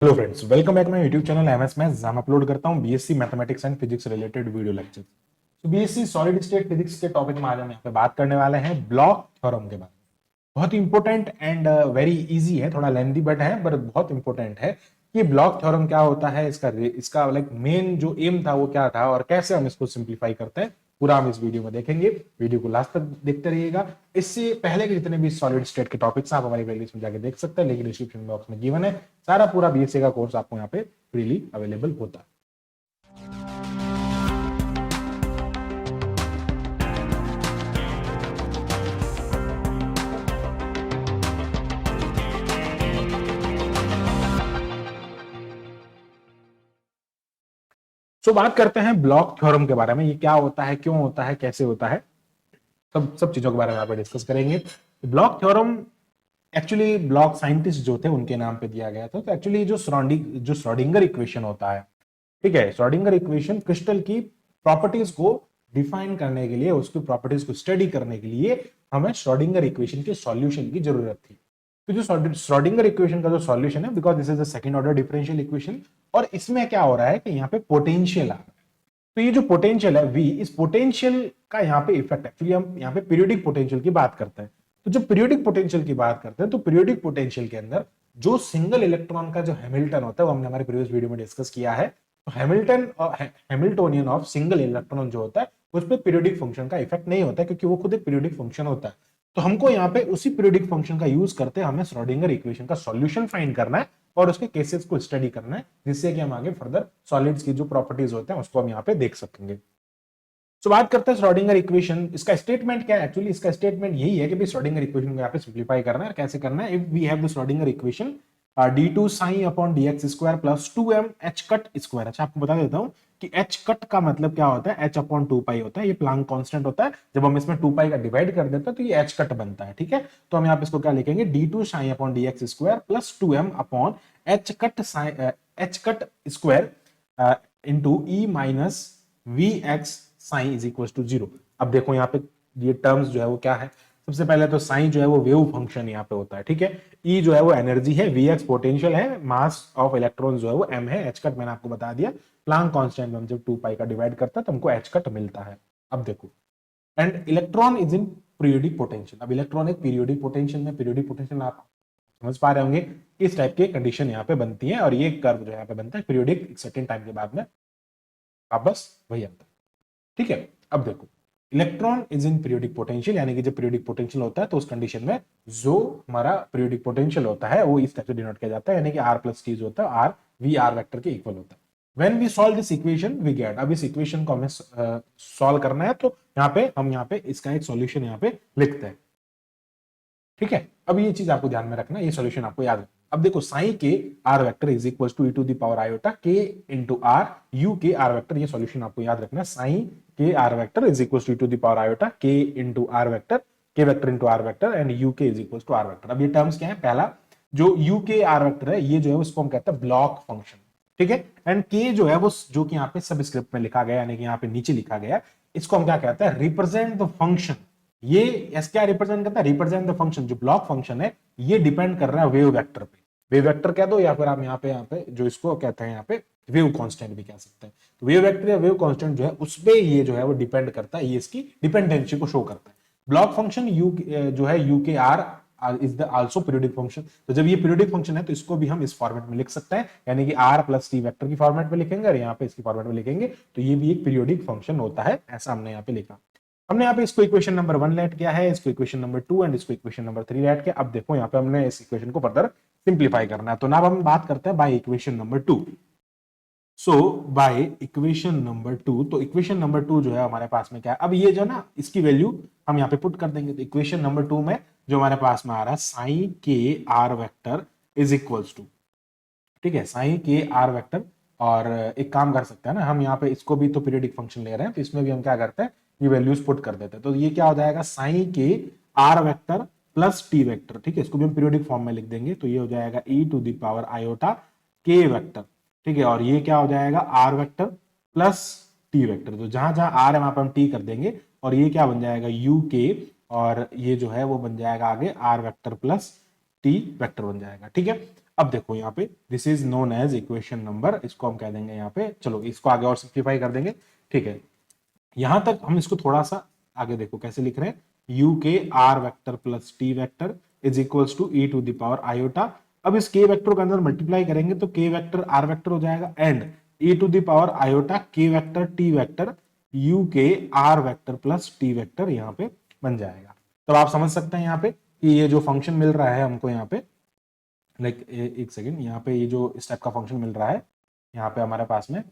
Hello friends, welcome back my YouTube channel MS maths, जहां मैं upload करता हूं BSc mathematics and physics related video lecture. तो BSc solid state physics के topic में आज हम यहाँ पे बात करने वाले हैं ब्लॉक थ्योरम के बारे में। बहुत इंपॉर्टेंट एंड वेरी इजी है, थोड़ा लेंथी बट है, पर बहुत इंपॉर्टेंट है कि ब्लॉक थ्योरम क्या होता है, इसका लाइक मेन जो एम था वो क्या था और कैसे हम इसको सिंप्लीफाई करते हैं, पूरा हम इस वीडियो में देखेंगे। वीडियो को लास्ट तक देखते रहिएगा। इससे पहले के जितने भी सॉलिड स्टेट के टॉपिक्स आप हमारी प्लेलिस्ट में जाके देख सकते हैं, लिंक डिस्क्रिप्शन बॉक्स में गिवन है। सारा पूरा बीएससी का कोर्स आपको यहाँ पे फ्रीली अवेलेबल होता है। बात करते हैं ब्लॉक थ्योरम के बारे में। ये क्या होता है, क्यों होता है, कैसे होता है, सब सब चीजों के बारे में यहाँ पे डिस्कस करेंगे। Block theorem actually block scientist जो थे उनके नाम पे दिया गया था। तो एक्चुअली जो श्रोडिंगर इक्वेशन होता है, ठीक है, श्रोडिंगर इक्वेशन क्रिस्टल की प्रॉपर्टीज को डिफाइन करने के लिए, उसकी प्रॉपर्टीज को स्टडी करने के लिए हमें श्रोडिंगर इक्वेशन के सॉल्यूशन की जरूरत थी। तो जो श्रोडिंगर इक्वेशन का जो सॉल्यूशन है, because this is the second order differential equation, और इसमें क्या हो रहा है कि यहाँ पे पोटेंशियल आ रहा है। तो ये जो पोटेंशियल है V, इस पोटेंशियल का यहाँ पे इफेक्ट, एक्चुअली हम यहाँ पे पीरियोडिक पोटेंशियल की बात करते हैं। तो जब पीरियोडिक पोटेंशियल की बात करते हैं तो पीरियोडिक पोटेंशियल के अंदर जो सिंगल इलेक्ट्रॉन का जो हैमिल्टन होता है वो हमने हमारे प्रीवियस वीडियो में डिस्कस किया है। तो हैमिल्टोनियन ऑफ सिंगल इलेक्ट्रॉन जो होता है उस पर पीरियोडिक फंक्शन का इफेक्ट नहीं होता है, क्योंकि वो खुद एक पीरियोडिक फंक्शन होता है। तो हमको यहाँ पे उसी पीरियोडिक फंक्शन का यूज करते हमें श्रोडिंगर इक्वेशन का सॉल्यूशन फाइंड करना है और उसके केसेस को स्टडी करना है, जिससे कि हम आगे फर्दर सॉलिड्स की जो प्रॉपर्टीज होते हैं उसको हम यहाँ पे देख सकेंगे। बात करते हैं श्रोडिंगर इक्वेशन। इसका स्टेटमेंट क्या है? एक्चुअली इसका स्टेटमेंट यही है कि भाई श्रोडिंगर इक्वेशन को यहाँ पे सिंप्लीफाई करना है। कैसे करना है? If we have the Schrodinger equation d2 psi upon dx square plus 2m h cut square. अच्छा, आपको बता देता हूं कि h कट का मतलब क्या होता है। h अपॉन 2 पाई होता है, ये प्लांक कांस्टेंट होता है। जब हम इसमें 2 पाई का डिवाइड कर देते हैं तो ये h कट बनता है, ठीक है। तो हम यहाँ पे इसको क्या लिखेंगे, d2 psi upon dx square plus 2m upon h cut square into e minus vx psi is equal to 0। अब देखो यहाँ पे ये टर्म्स जो है वो क्या है। सबसे पहले तो साइन जो है वो वेव फंक्शन यहाँ पे होता है, ठीक है। ई जो है वो एनर्जी है, वीएक्स पोटेंशियल है, मास ऑफ इलेक्ट्रॉन जो है वो एम है, एच कट मैंने आपको बता दिया। प्लांक कांस्टेंट में हम जब 2 पाई का डिवाइड करता है तो हमको एच कट मिलता है। अब देखो, and electron is in periodic potential. अब इलेक्ट्रॉन एक पीरियोडिक पोटेंशियल में, पीरियोडिक पोटेंशियल आप समझ पा रहे होंगे, इस टाइप की कंडीशन यहाँ पे बनती है और ये कर्व जो यहाँ पे बनता है पीरियोडिक सर्टेन टाइम के बाद में वापस वही आता है, ठीक है। अब देखो, electron is in periodic potential, यानी कि जब पीरियोडिक पोटेंशियल होता है तो उस कंडीशन में जो हमारा पीरियोडिक पोटेंशियल होता है वो इस टाइप से डिनोट किया जाता है, यानी कि r प्लस टी जो होता है r v r वेक्टर के इक्वल होता है। When we solve this equation we get, अब इस इक्वेशन को हमें सॉल्व करना है तो हम यहाँ पे इसका एक सॉल्यूशन यहाँ पे लिखते हैं, ठीक है। अब ये चीज आपको ध्यान में रखना, ये सॉल्यूशन आपको याद है। अब देखो, psi k r vector is equal to e to the power iota k into r u k r vector. ये सॉल्यूशन आपको याद रखना है। Psi k r vector is equal to e to the power iota k into r vector, k vector into r vector and u k is equal to r vector. अब ये terms क्या है? पहला जो यू के आर वेक्टर है ये जो है उसको हम कहते हैं ब्लॉक फंक्शन, ठीक है। एंड के जो है वो जो कि यहाँ पे सब स्क्रिप्ट में लिखा गया, यानी कि यहाँ पे नीचे लिखा गया, इसको हम क्या कहते हैं? Represent the function. ये एस क्या रिप्रेजेंट करता है? Represent the function. जो ब्लॉक फंक्शन है ये डिपेंड कर रहा है वेव वेक्टर पे। वेव वेक्टर कह दो या फिर आप यहाँ पे जो इसको कहते हैं यहाँ पे वेव कांस्टेंट भी कह सकते हैं। तो वेव वेक्टर या वेव कांस्टेंट जो है उस पे ये जो है वो डिपेंड करता है, ये इसकी डिपेंडेंसी को शो करता है। ब्लॉक फंक्शन यू जो है u k r is the also periodic function. तो जब ये पीरियोडिक फंक्शन है तो इसको भी हम इस फॉर्मेट में लिख सकते हैं, यानी कि आर प्लस टी वेक्टर की फॉर्मेट में लिखेंगे और यहाँ पे इसकी फॉर्मेट में लिखेंगे। तो ये भी एक पीरियोडिक फंक्शन होता है, ऐसा हमने यहाँ पे लिखा। हमने यहाँ पे इसको इक्वेशन नंबर 1 लेट किया है, इसको इक्वेशन नंबर 2 एंड इसको इक्वेशन नंबर 3 लेट किया। अब देखो यहाँ पे हमने इस इक्वेशन को फर्दर सिंप्लीफाई करना है। तो ना हम बात करते हैं by equation number 2। By equation number 2, तो इक्वेशन नंबर 2 जो है हमारे पास में क्या है? अब ये जो ना इसकी वैल्यू हम यहाँ पे पुट कर देंगे। तो इक्वेशन नंबर 2 में जो हमारे पास में आ रहा है psi k r vector is equals to, ठीक है, साइन के आर वेक्टर। और एक काम कर सकते हैं ना, हम यहाँ पे इसको भी तो पीरियोडिक फंक्शन ले रहे हैं तो इसमें भी हम क्या करते हैं, ये वैल्यूज पुट कर देते हैं। तो ये क्या हो जाएगा? Psi k r vector plus t vector, ठीक है, इसको भी हम पीरियोडिक फॉर्म में लिख देंगे। तो ये हो जाएगा e to the power iota k vector, ठीक है, और ये क्या हो जाएगा? R vector plus t vector. तो जहां जहां आर है वहां पर हम टी कर देंगे और ये क्या बन जाएगा? यू के, और ये जो है वो बन जाएगा आगे r vector plus t vector बन जाएगा, ठीक है। अब देखो यहाँ पे this is known as equation number, इसको हम कह देंगे यहाँ पे, चलो इसको आगे और सिंप्लीफाई कर देंगे, ठीक है। यहां तक हम इसको थोड़ा सा आगे देखो कैसे लिख रहे हैं, u k r vector plus t vector is equals to e to the power iota. अब इस के वेक्टर के अंदर मल्टीप्लाई करेंगे तो के वेक्टर आर वेक्टर हो जाएगा and e to the power iota k vector t vector u k r vector plus t vector यहाँ पे बन जाएगा। तो आप समझ सकते हैं यहाँ पे कि ये जो फंक्शन मिल रहा है हमको यहाँ पे, लाइक एक सेकेंड, यहाँ पे ये जो इस टाइप का फंक्शन मिल रहा है यहाँ पे हमारे पास में,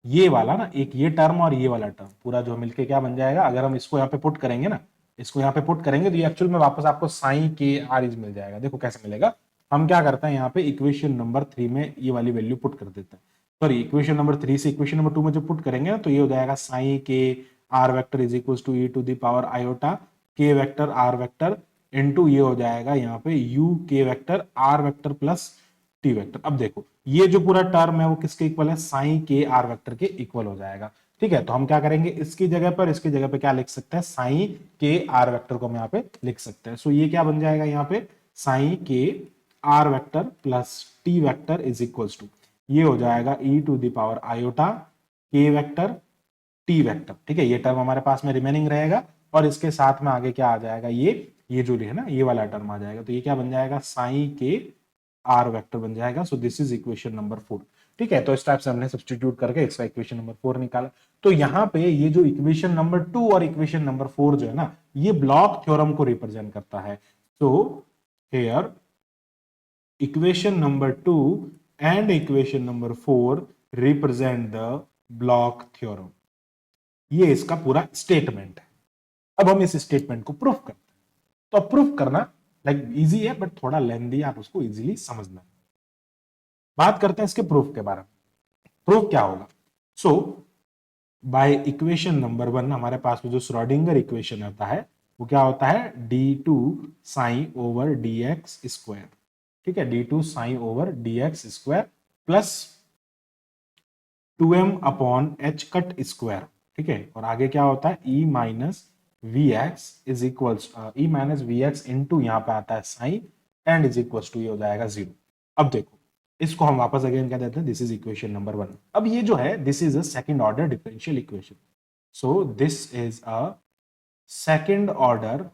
ये वाला ना, एक ये टर्म और ये वाला टर्म पूरा जो मिलके क्या बन जाएगा, अगर हम इसको यहाँ पे पुट करेंगे ना, इसको यहाँ पे पुट करेंगे तो ये एक्चुअल में वापस आपको साइन के आर इज मिल जाएगा। देखो कैसे मिलेगा, हम क्या करते हैं यहाँ पे इक्वेशन नंबर 3 में ये वाली वैल्यू पुट कर देते हैं, सॉरी इक्वेशन नंबर 3 से इक्वेशन नंबर 2 में जब पुट करेंगे ना तो ये हो जाएगा psi k r vector is equal to e to the power iota k vector r vector into ये हो जाएगा यहाँ पे u k vector r vector plus t vector. अब देखो ये जो पूरा टर्म है वो किसके इक्वल है, साइन के आर वेक्टर के इक्वल हो जाएगा, ठीक है। तो हम क्या करेंगे, इसकी जगह पर इसकी जगह पे क्या लिख सकते हैं, साइन के आर वेक्टर को हम यहाँ पे लिख सकते हैं। सो ये क्या बन जाएगा यहाँ पे, psi k r vector plus t vector is equals to ये हो जाएगा e to the power iota k vector t vector, ठीक है। ये टर्म हमारे पास में रिमेनिंग रहेगा और इसके साथ में आगे क्या आ जाएगा, ये जो है ना ये वाला टर्म आ जाएगा, तो ये क्या बन जाएगा, साइन के आर वेक्टर बन जाएगा। सो दिस इज इक्वेशन नंबर 4, ठीक है। तो इस टाइप से हमने सब्स्टिट्यूट करके इसका इक्वेशन नंबर 4 निकाला। तो यहाँ पे ये जो इक्वेशन नंबर 2 और इक्वेशन नंबर 4 जो है ना, ये ब्लॉक थ्योरम को रिप्रेजेंट करता है। So here equation number 2 and equation number 4 represent the Bloch theorem. ये इसका पूरा स्टेटमेंट है। अब हम इस स्टेटमेंट को प्रूफ करते हैं। तो प्रूफ करना लाइक इजी है बट थोड़ा लेंदी, आप उसको इजीली समझना। बात करते हैं इसके प्रूफ के बारे में। प्रूफ क्या होगा, सो बाय इक्वेशन नंबर 1 हमारे पास में जो श्रोडिंगर इक्वेशन आता है वो क्या होता है, d2 psi over dx square, ठीक है, d2 psi over dx square plus 2m upon h cut square, ठीक है। और आगे क्या होता है, e minus vx is equals e minus vx into यहां पे आता है psi and is equals to ये हो जाएगा 0। अब देखो इसको हम वापस अगेन कह देते हैं, दिस इज इक्वेशन नंबर 1। अब ये जो है this is a second order differential equation. So this is a second order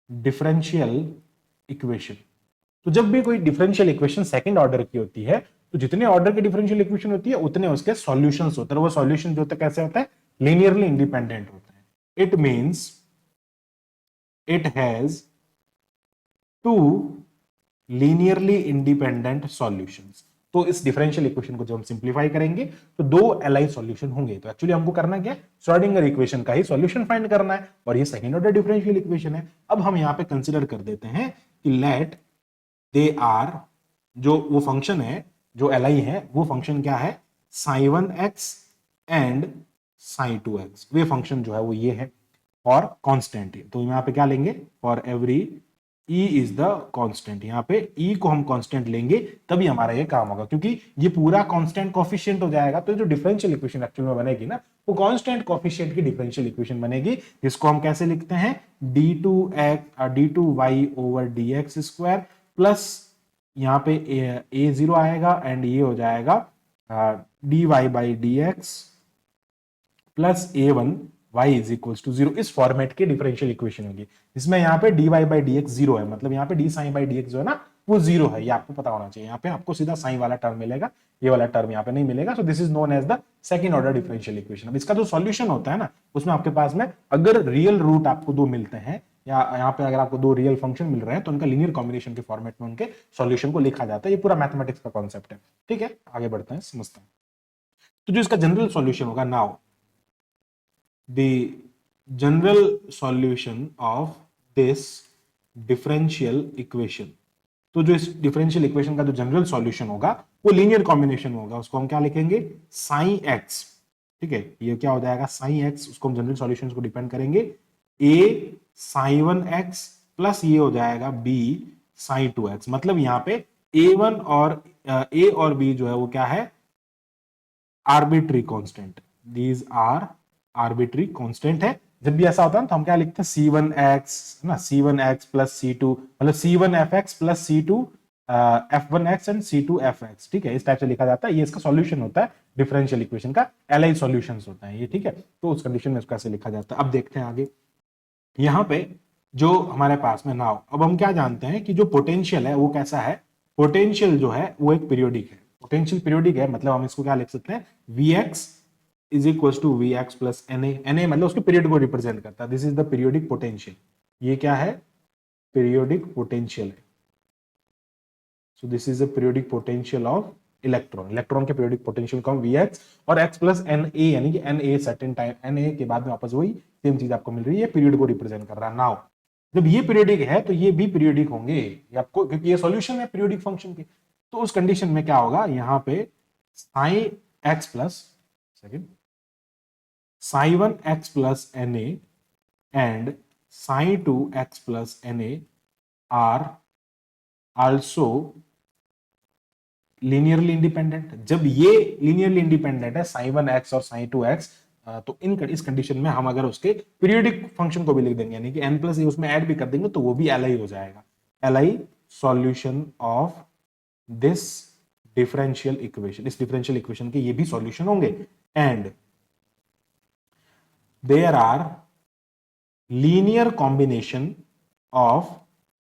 differential equation. तो जब भी कोई डिफरेंशियल इक्वेशन सेकंड ऑर्डर की होती है तो जितने ऑर्डर की डिफरेंशियल इक्वेशन होती है उतने उसके सॉल्यूशंस होते हैं। वो सॉल्यूशन जो होता है कैसे होता है, लीनियरली इंडिपेंडेंट होता है। It means it has two linearly independent solutions. तो इस डिफरेंशियल इक्वेशन को जब हम सिंप्लीफाई करेंगे तो दो एलाइन सॉल्यूशन होंगे। तो एक्चुअली हमको करना क्या है, श्रोडिंगर इक्वेशन का ही सॉल्यूशन फाइंड करना है और ये सेकंड ऑर्डर डिफरेंशियल इक्वेशन है। अब हम यहां पे कंसीडर कर देते हैं कि लेट दे आर, जो वो फंक्शन है जो एलाई है वो फंक्शन क्या है, psi 1x and psi 2x। Wave function जो है वो ये है और कांस्टेंट है। तो यहां पे क्या लेंगे, for every E is the constant, यहाँ पे E को हम कांस्टेंट लेंगे तभी हमारा ये काम होगा, क्योंकि ये पूरा कांस्टेंट कोफिशिएंट हो जाएगा। तो जो डिफरेंशियल इक्वेशन एक्चुअल में बनेगी ना वो कांस्टेंट कोफिशिएंट की डिफरेंशियल इक्वेशन बनेगी, जिसको हम कैसे लिखते हैं, d2y over dx square plus यहाँ पे a0 आएगा एंड ये हो जाएगा dy by dx plus a1 y is equals to 0। इस फॉर्मेट की डिफरेंशियल इक्वेशन होगी जिसमें यहाँ पे dy बाई dx 0 है, मतलब यहाँ पे d साइन बाई dx जो है ना वो 0 है। ये आपको पता होना चाहिए। यहाँ पे आपको सीधा साइन वाला टर्म मिलेगा, ये वाला टर्म यहाँ पे नहीं मिलेगा। So this is known as the second order differential equation. अब इसका जो सॉल्यूशन होता है ना उसमें आपके पास में अगर रियल रूट आपको दो मिलते हैं या यहाँ पे अगर आपको दो रियल फंक्शन मिल रहे हैं तो उनका लीनियर कॉम्बिनेशन के फॉर्मेट में उनके सॉल्यूशन को लिखा जाता है। ये पूरा मैथमेटिक्स का कॉन्सेप्ट है, ठीक है। आगे बढ़ते हैं, समझते हैं। तो जो इसका जनरल सॉल्यूशन होगा, now the general solution of this differential equation, तो जो इस डिफरेंशियल इक्वेशन का जो जनरल सॉल्यूशन होगा वो लीनियर कॉम्बिनेशन होगा। उसको हम क्या लिखेंगे, साइन एक्स, ठीक है। ये क्या हो जाएगा, साइन एक्स, उसको हम जनरल सॉल्यूशन को डिपेंड करेंगे a साइन 1x प्लस ये हो जाएगा b साइन 2x। मतलब यहाँ पे a1 और a और b जो है वो क्या है, arbitrary constant, these are arbitrary constant है। जब भी ऐसा होता है तो हम क्या लिखते हैं, c1x ना, c1x प्लस c2, मतलब c1fx plus c2 f1x and c2fx, ठीक है, इस टाइप से लिखा जाता है। ये इसका सॉल्यूशन होता है डिफरेंशियल इक्वेशन का, एलआई सॉल्यूशंस होता है ये, ठीक है। तो उस कंडीशन में इसको ऐसे लिखा जाता है। अब देखते हैं आगे, यहाँ पे जो हमारे पास में नाउ, अब हम क्या जानते हैं कि जो पोटेंशियल है वो कैसा है, पोटेंशियल जो है वो एक पीरियोडिक है। पोटेंशियल पीरियोडिक है मतलब हम इसको क्या लिख सकते हैं, Vx is equal to v x plus n a मतलब उसके पीरियड को रिप्रेजेंट करता है। This is the periodic potential. ये क्या है, पीरियोडिक पोटेंशियल है। So this is the periodic potential of electron. Electron के पीरियोडिक पोटेंशियल को हम Vx और x प्लस एन ए, यानी कि n a certain time, n a के बाद में वापस वही सेम चीज आपको मिल रही है, पीरियड को रिप्रेजेंट कर रहा है। नाउ जब ये पीरियोडिक है तो ये भी पीरियोडिक होंगे, ये आपको, क्योंकि ये सॉल्यूशन है पीरियोडिक फंक्शन के। तो उस कंडीशन में क्या होगा, यहाँ पे sign x plus second psi 1x plus n a and psi 2x plus n a are also linearly independent. जब ये लीनियरली इंडिपेंडेंट है साइन 1x और साइन 2x, तो इस कंडीशन में हम अगर उसके पीरियोडिक फंक्शन को भी लिख देंगे, यानी कि n प्लस उसमें ऐड भी कर देंगे, तो वो भी Li हो जाएगा। Li solution of this differential equation, इस डिफरेंशियल इक्वेशन के ये भी सॉल्यूशन होंगे। And there are linear combination of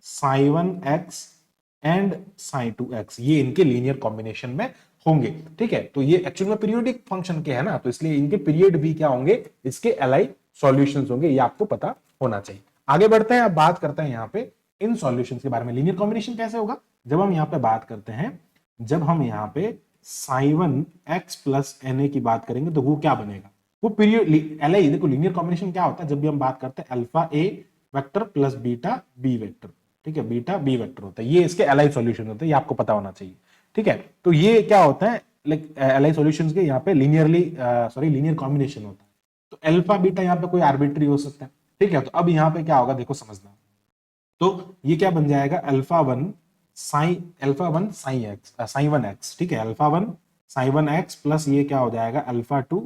psi 1x and psi 2x, ये इनके लीनियर कॉम्बिनेशन में होंगे, ठीक है। तो ये एक्चुअल में पीरियोडिक फंक्शन के है ना, तो इसलिए इनके पीरियड भी क्या होंगे, इसके एलआई सॉल्यूशंस होंगे, ये आपको पता होना चाहिए। आगे बढ़ते हैं, अब बात करते हैं यहाँ पे इन सॉल्यूशंस के बारे में। लीनियर कॉम्बिनेशन कैसे होगा, जब हम यहाँ पे बात करते हैं, जब हम यहाँ पे sign 1x plus n a की बात करेंगे तो वो क्या बनेगा, वो पीरियड एलआई। देखो लीनियर कॉम्बिनेशन क्या होता है, जब भी हम बात करते हैं alpha a vector plus beta b vector, ठीक है, बीटा बी वेक्टर होता है, ये इसके एलआई सॉल्यूशन होते हैं, ये आपको पता होना चाहिए, ठीक है। तो ये क्या होता है, लाइक एलआई सॉल्यूशंस के यहाँ पे लीनियर कॉम्बिनेशन होता है। तो अल्फा बीटा यहाँ पे कोई आर्बिट्री हो सकता है, ठीक है। तो अब यहाँ पे क्या होगा, देखो समझना, तो ये क्या बन जाएगा, अल्फा वन साइन 1x, ठीक है, alpha one sine 1x plus ये क्या हो जाएगा, अल्फा 2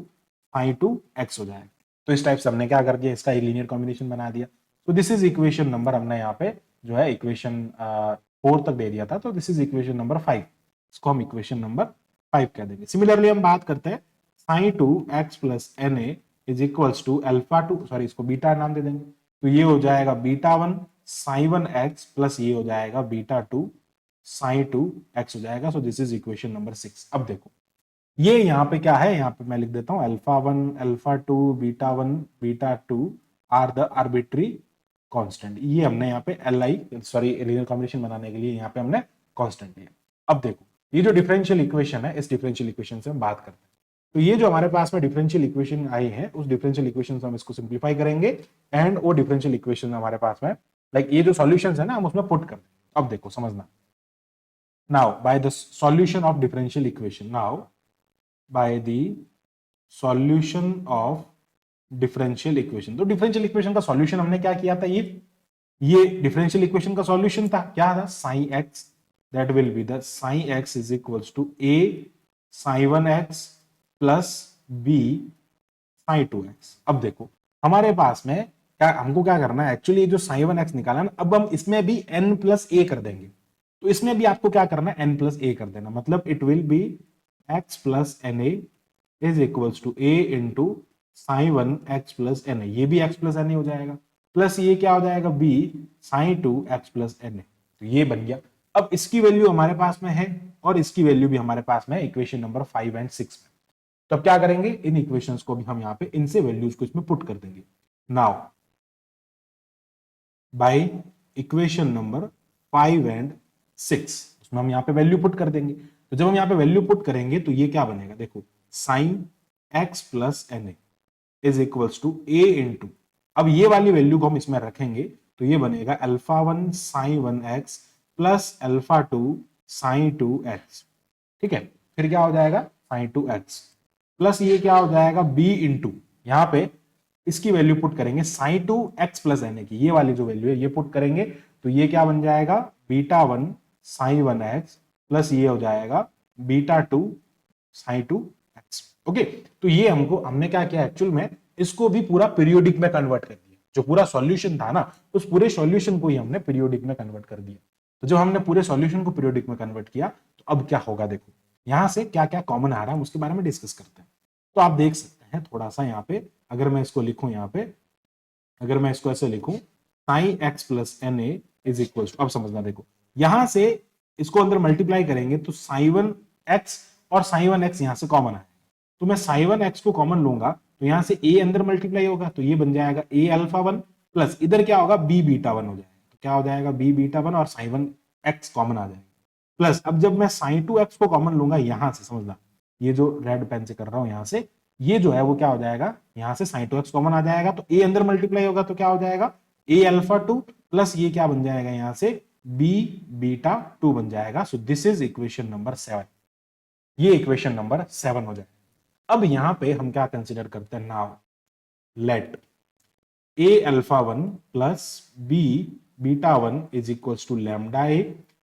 साइन 2x हो जाएगा। तो इस टाइप से हमने क्या कर दिया, इसका एक लीनियर कॉम्बिनेशन बना दिया। तो दिस इज इक्वेशन नंबर, हमने यहाँ पे जो है इक्वेशन 4 तक दे दिया था, तो दिस इज इक्वेशन नंबर 5, इसको हम इक्वेशन नंबर 5 कह देंगे। सिमिलरली हम बात करते हैं psi 2x plus n a is equals to alpha 2, sorry इसको बीटा नाम दे देंगे, तो ये हो जाएगा बीटा 1 साइन 1x प्लस ये हो जाएगा बीटा 2 साइन 2x हो जाएगा। सो दिस इज इक्वेशन नंबर 6। अब देखो ये यहाँ पे क्या है, यहाँ पे मैं लिख देता हूँ alpha 1 alpha 2 beta 1 beta 2 are the arbitrary constant. ये हमने यहाँ पे लीनियर कॉम्बिनेशन बनाने के लिए यहाँ पे हमने कांस्टेंट लिया। अब देखो ये जो डिफरेंशियल इक्वेशन है, इस डिफरेंशियल इक्वेशन से हम बात करते हैं, तो ये जो हमारे पास में डिफरेंशियल इक्वेशन आई है, उस डिफरेंशियल इक्वेशन से हम इसको सिंप्लीफाई करेंगे एंड वो डिफरेंशियल इक्वेशन हमारे पास में लाइक ये जो सॉल्यूशंस है ना, हम उसमें पुट कर देंगे। अब देखो समझना, now by the solution of differential equation, now by the solution of differential equation, तो डिफरेंशियल इक्वेशन का सॉल्यूशन हमने क्या किया था, ये डिफरेंशियल इक्वेशन का सॉल्यूशन था, क्या था, psi x, that will be the psi x is equals to a psi 1x plus b psi 2x। अब देखो हमारे पास में क्या, हमको क्या करना है, एक्चुअली जो साइन 1x निकाला ना, अब हम इसमें भी n प्लस ए कर देंगे, तो इसमें भी आपको क्या करना है, n प्लस ए कर देना, मतलब it will be x plus n a is equals to a into psi 1x plus n a, ये भी x प्लस एन ए हो जाएगा, प्लस ये क्या हो जाएगा b psi 2x plus n a, तो ये बन गया। अब इसकी वैल्यू हमारे पास में है और इसकी वैल्यू भी हमारे पास में है इक्वेशन नंबर 5 एंड 6 में। तो अब क्या करेंगे, इन इक्वेशंस को भी हम यहाँ पे इनसे वैल्यूज को इसमें पुट कर देंगे। Now by equation number 5 and 6 उसमें हम यहाँ पे वैल्यू पुट कर देंगे। तो जब हम यहाँ पे वैल्यू पुट करेंगे तो ये क्या बनेगा, देखो psi x plus n a is equals to a into, अब ये वाली वैल्यू को हम इसमें रखेंगे तो ये बनेगा alpha 1 psi 1x plus alpha 2 psi 2x, ठीक है। फिर क्या हो जाएगा साइन 2x प्लस ये क्या हो जाएगा b इंटू, यहाँ पे इसकी वैल्यू पुट करेंगे psi 2x plus n a की, ये वाली जो वैल्यू है ये पुट करेंगे, तो ये क्या बन जाएगा बीटा 1 साइन 1x प्लस ये हो जाएगा बीटा 2 साइन 2x। ओके, तो ये हमने क्या किया, एक्चुअल में इसको भी पूरा पीरियोडिक में कन्वर्ट कर दिया, जो पूरा सॉल्यूशन था ना, उस पूरे सॉल्यूशन को ही हमने पीरियोडिक में कन्वर्ट कर दिया। तो जब हमने पूरे सॉल्यूशन को पीरियोडिक में कन्वर्ट किया तो अब क्या होगा, देखो यहां से क्या क्या कॉमन आ रहा है उसके बारे में डिस्कस करते हैं। तो आप देख सकते हैं थोड़ा सा यहाँ पे, अगर मैं इसको लिखूं यहाँ पे, अगर मैं इसको ऐसे लिखूं psi x plus n a is equal to, अब समझना देखो यहां से इसको अंदर मल्टीप्लाई करेंगे तो साइन वन एक्स और साइन वन एक्स यहां से कॉमन आए, तो मैं साइन वन एक्स को कॉमन लूंगा तो यहां से ए अंदर मल्टीप्लाई होगा तो ये बन जाएगा ए अल्फा वन प्लस इधर क्या होगा बी बीटा वन हो जाएगा, तो क्या हो जाएगा बी बीटा वन और साइन वन एक्स कॉमन आ जाएगा। प्लस अब जब मैं साइन टू एक्स को कॉमन लूंगा यहां से, समझना ये जो रेड पेन से कर रहा हूं यहां से, ये जो है वो क्या हो जाएगा यहां से साइन टू एक्स कॉमन आ जाएगा तो ए अंदर मल्टीप्लाई होगा तो क्या हो जाएगा ए अल्फा टू प्लस ये क्या बन जाएगा यहां से बी बीटा टू बन जाएगा। सो दिस इज इक्वेशन नंबर 7, ये इक्वेशन नंबर 7 हो जाएगा। अब यहां पे हम क्या कंसीडर करते हैं, now let a alpha one plus b beta one is equals to lambda a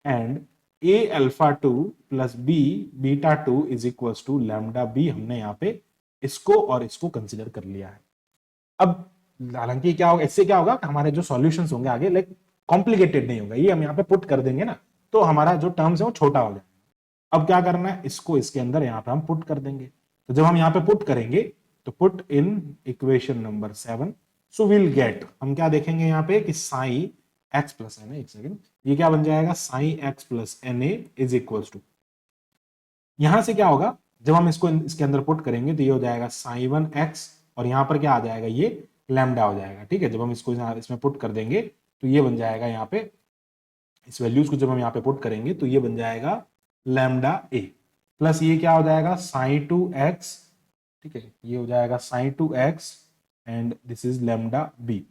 and a alpha two plus b beta two is equals to lambda b. हमने यहाँ पे इसको और इसको कंसीडर कर लिया है। अब हालांकि क्या होगा, इससे क्या होगा हमारे जो सॉल्यूशंस होंगे आगे लाइक कॉम्प्लिकेटेड नहीं होगा, ये हम यहाँ पे पुट कर देंगे ना तो हमारा जो टर्म्स है वो छोटा हो जाएगा। अब क्या करना है, इसको इसके अंदर यहाँ पे हम पुट कर देंगे। तो जब हम यहाँ पे पुट करेंगे तो put in equation number 7, so will get, हम क्या देखेंगे यहाँ पे कि psi x plus n a, एक सेकेंड, ये क्या बन जाएगा psi x plus n a is equals to, यहां से क्या होगा जब हम इसको इसके अंदर पुट करेंगे तो ये हो जाएगा साइन वन एक्स और यहाँ पर क्या आ जाएगा ये लैम्डा हो जाएगा। ठीक है, जब हम इसको इसमें पुट कर देंगे तो ये बन जाएगा यहाँ पे, इस वैल्यूज को जब हम यहाँ पे पुट करेंगे तो ये बन जाएगा लैम्डा ए प्लस ये क्या हो जाएगा साइन टू एक्स, ठीक है ये हो जाएगा psi two x and this is lambda b.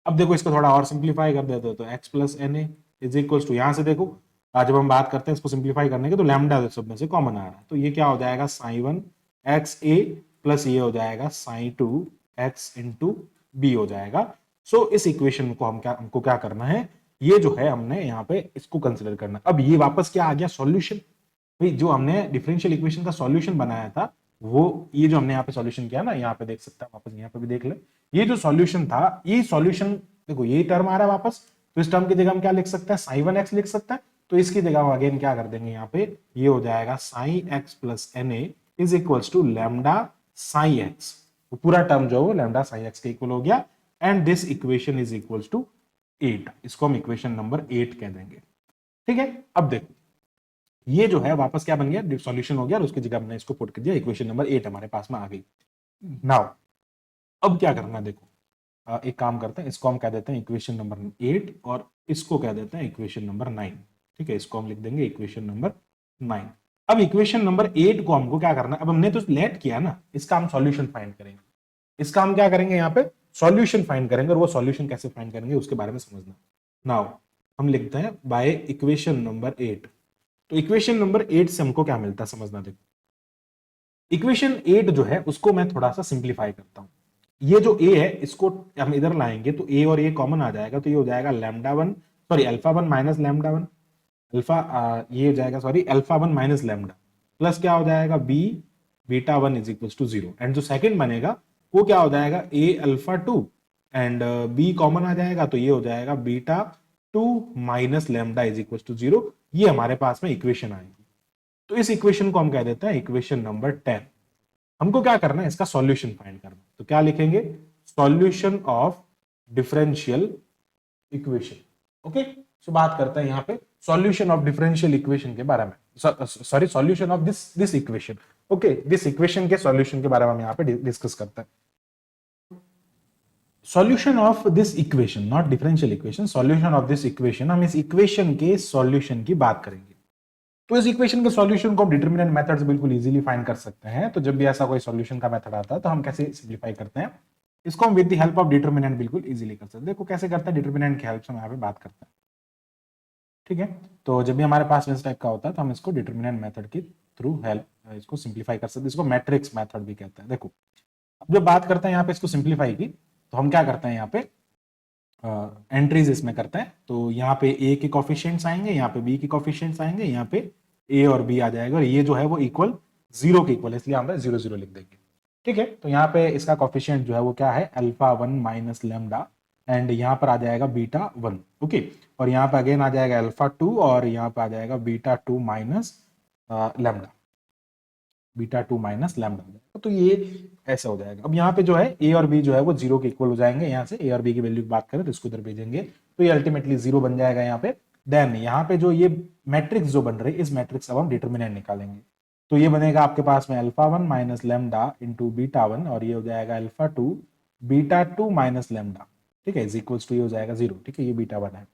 अब देखो इसको थोड़ा और सिंप्लीफाई कर देते हैं तो x plus n a is equal to, यहां से देखो आज जब हम बात करते हैं इसको सिंप्लीफाई करने के तो लैम्डा सब में से कॉमन आ रहा है तो ये क्या हो जाएगा psi one x a plus ये हो जाएगा psi two x into b हो जाएगा। सो इस इक्वेशन को हमको क्या करना है, ये जो है हमने यहाँ पे इसको कंसिडर करना। अब ये वापस क्या आ गया सॉल्यूशन, भाई जो हमने डिफरेंशियल इक्वेशन का सॉल्यूशन बनाया था वो ये जो हमने यहाँ पे सॉल्यूशन किया ना, यहाँ पे देख सकते हैं वापस, यहाँ पे भी देख ले, ये जो सॉल्यूशन था ये सॉल्यूशन देखो ये टर्म आ रहा है वापस, तो इस टर्म की जगह हम क्या लिख सकते हैं साइन वन एक्स लिख सकते हैं, तो इसकी जगह हम अगेन क्या कर देंगे यहाँ पे ये हो जाएगा psi x plus n a is equals to lambda psi x, वो पूरा टर्म जो है लैम्डा साइन एक्स के इक्वल हो गया and this equation is equals to 8, इसको हम इक्वेशन नंबर 8 कह देंगे। ठीक है, अब देखो ये जो है वापस क्या बन गया सॉल्यूशन हो गया और उसकी जगह हमने इसको पुट कर दिया, इक्वेशन नंबर 8 हमारे पास में आ गई। नाउ अब क्या करना देखो, एक काम करते हैं, इसको हम कह देते हैं इक्वेशन नंबर 8 और इसको कह देते हैं इक्वेशन नंबर 9। ठीक है, इसको हम लिख देंगे इक्वेशन नंबर 9। अब इक्वेशन नंबर 8 को हमको क्या करना है, अब हमने तो लेट किया ना, इसका हम सॉल्यूशन फाइंड करेंगे, इसका हम क्या करेंगे यहाँ पे सॉल्यूशन फाइंड करेंगे और वो सॉल्यूशन कैसे फाइंड करेंगे उसके बारे में समझना। नाउ हम लिखते हैं बाय इक्वेशन नंबर 8, तो इक्वेशन नंबर 8 से हमको क्या मिलता है समझना। देखो इक्वेशन 8 जो है उसको मैं थोड़ा सा सिंप्लीफाई करता हूं, ये जो a है इसको हम इधर लाएंगे तो a और a कॉमन आ जाएगा तो ये हो जाएगा lambda one sorry alpha one minus lambda one, alpha ये हो जाएगा sorry alpha one minus lambda plus क्या हो जाएगा b beta one is equal to 0 and जो सेकंड बनेगा वो क्या हो जाएगा a alpha two and b common आ जाएगा तो ये हो जाएगा beta two minus lambda is equal to 0। ये हमारे पास में इक्वेशन आएगी, तो इस इक्वेशन को हम कह देते हैं इक्वेशन नंबर 10। हमको क्या करना है इसका सॉल्यूशन फाइंड करना, तो क्या लिखेंगे solution of differential equation. Okay, so बात करते हैं यहाँ पे सॉल्यूशन ऑफ डिफरेंशियल इक्वेशन के बारे में, sorry solution of this equation. Okay, this equation के सॉल्यूशन के बारे में हम यहाँ पे डिस्कस करते हैं। Solution of this equation, not differential equation, solution of this equation, हम इस इक्वेशन के सॉल्यूशन की बात करेंगे। तो इस इक्वेशन के सॉल्यूशन को हम डिटरमिनेंट मेथड से बिल्कुल इजीली फाइंड कर सकते हैं। तो जब भी ऐसा कोई सॉल्यूशन का मेथड आता है तो हम कैसे सिंप्लीफाई करते हैं, इसको हम with the help of determinant बिल्कुल इजीली कर सकते हैं। देखो कैसे करते हैं, डिटरमिनेंट की हेल्प से हम यहाँ पे बात करते हैं। ठीक है, तो जब भी हमारे पास इस टाइप का होता है तो हम इसको डिटरमिनेंट मेथड के थ्रू हेल्प इसको सिंप्लीफाई कर सकते हैं, इसको मैट्रिक्स मेथड भी कहते हैं। देखो अब जब बात करते हैं यहाँ पे इसको सिंप्लीफाई की तो हम क्या करते हैं यहाँ पे एंट्रीज इसमें करते हैं, तो यहाँ पे a के कोफिशिएंट्स आएंगे, यहाँ पे b के कोफिशिएंट्स आएंगे, यहाँ पे a और b आ जाएगा और ये जो है वो इक्वल 0 के इक्वल है, इसलिए हम 0 0 लिख देंगे। ठीक है, तो यहाँ पे इसका कोफिशिएंट जो है वो क्या है alpha one minus lambda and यहाँ पर आ जाएगा बीटा 1, ओके। और यहाँ पे अगेन आ जाएगा अल्फा 2 और यहाँ पे आ जाएगा beta 2 minus lambda, beta 2 minus lambda. तो ये ऐसा हो जाएगा। अब यहाँ पे जो है ए और बी जो है वो 0 के इक्वल हो जाएंगे। यहाँ से ए और बी की वैल्यू की बात करें तो इसको इधर भेजेंगे तो ये अल्टीमेटली 0 बन जाएगा यहाँ पे। देन यहाँ पे जो ये मैट्रिक्स जो बन रही है, इस मैट्रिक्स अब हम डिटर्मिनेंट निकालेंगे। तो ये बनेगा आपके पास में alpha 1 minus lambda into beta 1 और ये हो जाएगा अल्फा 2 बीटा 2 माइनस लैम्डा, ठीक है, इज इक्वल्स टू ये हो जाएगा 0, ठीक है, ये बीटा 1 है।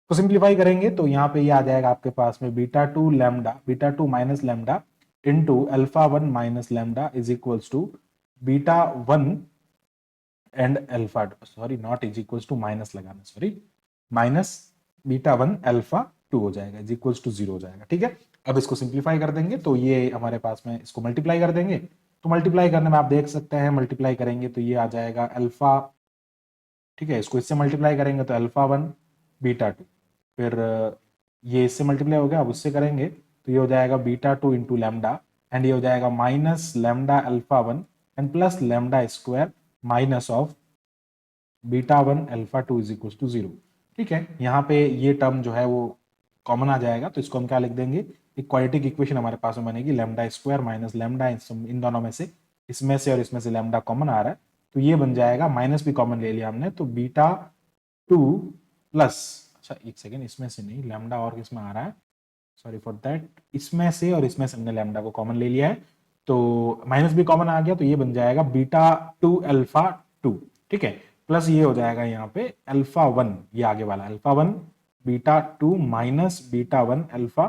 तो सिंप्लीफाई करेंगे तो यहाँ पे ये आ जाएगा आपके पास में beta 2 lambda, beta 2 minus lambda into alpha 1 minus lambda is equals to beta 1 and alpha, sorry not is equals to, minus लगाना, सॉरी, माइनस बीटा 1 अल्फा 2 हो जाएगा, इज इक्वल्स टू 0 हो जाएगा, ठीक है। अब इसको सिंप्लीफाई कर देंगे तो ये हमारे पास में, इसको मल्टीप्लाई कर देंगे तो मल्टीप्लाई करने में आप देख सकते हैं, मल्टीप्लाई करेंगे तो ये आ जाएगा अल्फा, ठीक है, इसको इससे मल्टीप्लाई करेंगे तो अल्फा 1 बीटा 2, फिर ये इससे मल्टीप्लाई हो गया, अब उससे करेंगे तो ये हो जाएगा बीटा 2 इंटू लैम्डा एंड ये हो जाएगा minus lambda alpha 1 and plus lambda square minus of beta 1 alpha 2 is equal to 0, ठीक है। यहाँ पे ये टर्म जो है वो कॉमन आ जाएगा तो इसको हम क्या लिख देंगे, एक क्वाड्रेटिक इक्वेशन हमारे पास में बनेगी, लैम्डा स्क्वायर माइनस लैम्डा, इन दोनों में से, इसमें से और इसमें से लैम्डा कॉमन आ रहा है तो ये बन जाएगा, माइनस भी कॉमन ले लिया हमने तो बीटा 2 प्लस, अच्छा एक सेकेंड, इसमें से नहीं, लैम्डा और किसमें आ रहा है, सॉरी फॉर दैट, इसमें से और इसमें से हमने लैम्डा को कॉमन ले लिया है तो माइनस भी कॉमन आ गया तो ये बन जाएगा बीटा 2 अल्फा 2, ठीक है, प्लस ये हो जाएगा यहाँ पे अल्फा 1, ये आगे वाला alpha 1 beta 2 minus beta 1 alpha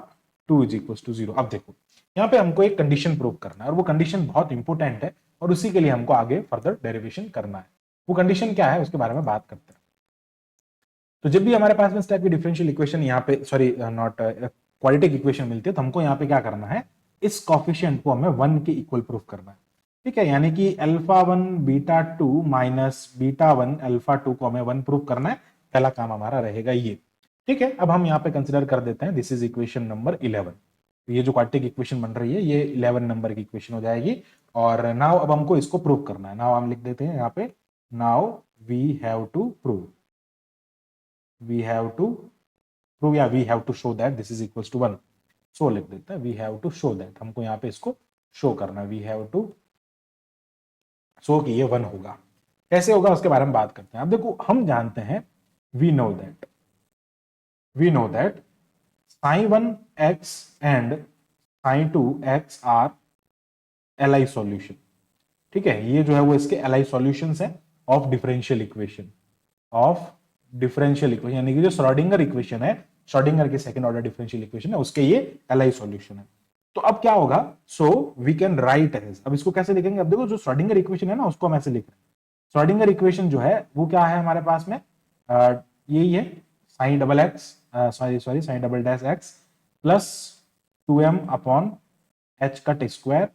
2 is equal to 0। अब देखो यहाँ पे हमको एक कंडीशन प्रूव करना है और वो कंडीशन बहुत इंपॉर्टेंट है और उसी के लिए हमको आगे फर्दर डेरिवेशन करना है। वो कंडीशन क्या है उसके बारे में बात करते हैं। तो जब भी हमारे पास में इस टाइप की डिफरेंशियल इक्वेशन यहाँ पे, सॉरी नॉट क्वाड्रेटिक इक्वेशन मिलती है तो हमको यहाँ पे क्या करना है, इस कॉफिशिएंट को हमें 1 के इक्वल प्रूफ करना है, ठीक है, यानी कि alpha 1 beta 2 minus beta 1 alpha 2 को हमें 1 प्रूफ करना है। पहला काम हमारा रहेगा ये, ठीक है। अब हम यहाँ पे कंसिडर कर देते हैं दिस इज इक्वेशन नंबर 11। ये जो क्वाड्रेटिक इक्वेशन बन रही है ये 11 नंबर की इक्वेशन हो जाएगी और नाउ अब हमको इसको प्रूव करना है। नाउ हम लिख देते हैं यहाँ पे, now we have to prove, we have to prove या we have to show that this is equals to 1, so लिख देते हैं we have to show that, हमको यहाँ पे इसको शो करना है, we have to show कि ये 1 होगा। कैसे होगा उसके बारे में बात करते हैं। अब देखो हम जानते हैं we know that sin 1x and sin 2x are Li solution, ठीक है, ये जो है वो इसके Li solutions है of differential equation, of differential equation, यानी कि जो श्रोडिंगर इक्वेशन है, श्रोडिंगर की सेकंड ऑर्डर डिफरेंशियल इक्वेशन है, उसके ये एलआई सॉल्यूशन है। तो अब क्या होगा, so we can write as, अब इसको कैसे लिखेंगे, अब देखो जो श्रोडिंगर इक्वेशन है ना उसको हम ऐसे लिख रहे हैं। श्रोडिंगर इक्वेशन जो है वो क्या है हमारे पास में, यही है psi double x, sorry psi double dash x plus 2m upon h cut square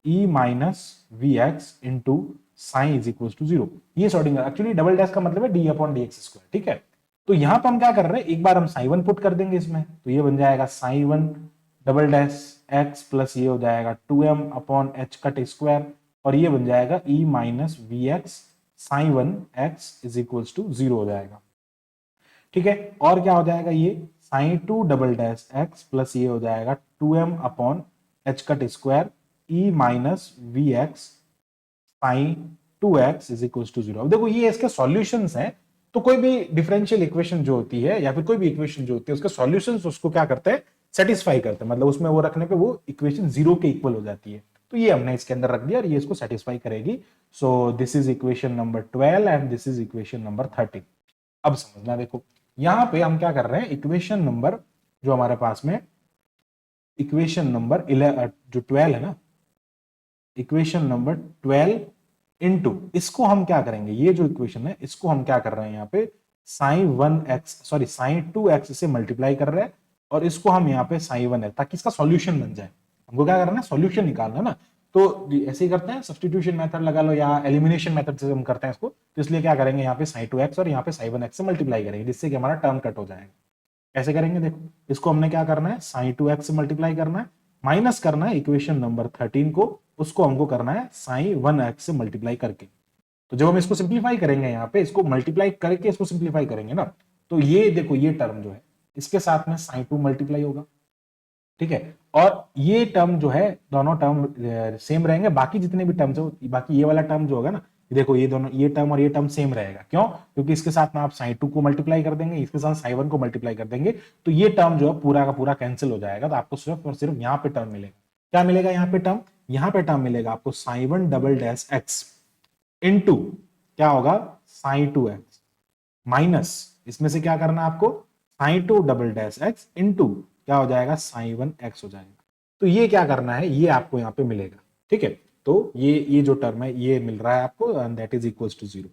e minus we x into psi is equal to 0। ये श्रोडिंगर, एक्चुअली डबल डैश का मतलब है d upon d x square, ठीक है। तो यहां पर हम क्या कर रहे हैं, एक बार हम साइन 1 पुट कर देंगे इसमें तो ये बन जाएगा psi 1 double dash x plus ये हो जाएगा 2m upon h cut square और ये बन जाएगा e minus we x sine 1 x is equal to 0 हो जाएगा, ठीक है। और क्या हो जाएगा, ये sine 2 double dash x plus ये हो जाएगा 2m upon h cut square e minus we x sine 2x is equal to 0। अब देखो ये इसके सॉल्यूशंस हैं, तो कोई भी डिफरेंशियल इक्वेशन जो होती है या फिर कोई भी इक्वेशन जो होती है उसके सॉल्यूशंस उसको क्या करते हैं, सेटिस्फाई करते हैं, मतलब उसमें वो रखने पे वो इक्वेशन 0 के इक्वल हो जाती है। तो ये हमने इसके अंदर रख दिया और ये इसको सेटिस्फाई करेगी। सो this is equation number 12 and this is equation number 13। अब समझना, देखो यहां पे हम क्या कर रहे हैं, इक्वेशन नंबर जो हमारे पास में इक्वेशन नंबर 11 जो 12 है ना, इक्वेशन नंबर 12 इनटू इसको हम क्या करेंगे, ये जो इक्वेशन है इसको हम क्या कर रहे हैं यहाँ पे sign 1x sorry sine 2x से मल्टीप्लाई कर रहे हैं और इसको हम यहाँ पे साइन 1 है ताकि इसका सॉल्यूशन बन जाए। हमको क्या करना है, सॉल्यूशन निकालना ना, तो ऐसे ही करते हैं, सब्स्टिट्यूशन मेथड लगा लो या एलिमिनेशन मेथड से हम करते हैं इसको। तो इसलिए क्या करेंगे, यहाँ पे साइन 2x और यहाँ पे साइन 1x से मल्टीप्लाई करेंगे जिससे कि हमारा टर्म कट हो जाएगा। कैसे करेंगे, देखो इसको हमने क्या करना है, साइन 2x से मल्टीप्लाई करना है, माइनस करना है इक्वेशन नंबर 13 को, उसको हमको करना है साइन 1x से मल्टीप्लाई करके। तो जब हम इसको सिंप्लीफाई करेंगे, यहाँ पे इसको मल्टीप्लाई करके इसको सिंप्लीफाई करेंगे ना, तो ये देखो ये टर्म जो है इसके साथ में sin 2 मल्टीप्लाई होगा, ठीक है। और ये टर्म जो है दोनों टर्म सेम रहेंगे, बाकी जितने भी टर्म्स है, बाकी ये वाला टर्म जो होगा ना, देखो ये दोनों, ये टर्म और ये टर्म सेम रहेगा। क्यों? क्योंकि इसके साथ में आप sin 2 को मल्टीप्लाई कर देंगे, इसके साथ sin 1 को मल्टीप्लाई कर देंगे, तो ये टर्म जो है पूरा का पूरा कैंसिल हो जाएगा। तो आपको सिर्फ और सिर्फ यहाँ पे टर्म मिलेगा। क्या मिलेगा यहाँ पे टर्म? यहाँ पे टर्म मिलेगा आपको sin 1 double dash x into क्या होगा sin 2x माइनस इसमें से क्या करना है आपको sin 2 double dash x into क्या हो जाएगा sin 1x हो जाएगा। तो ये क्या करना है, ये आपको यहाँ पे मिलेगा, ठीक है। तो ये जो टर्म है ये मिल रहा है आपको, and that is equals to 0।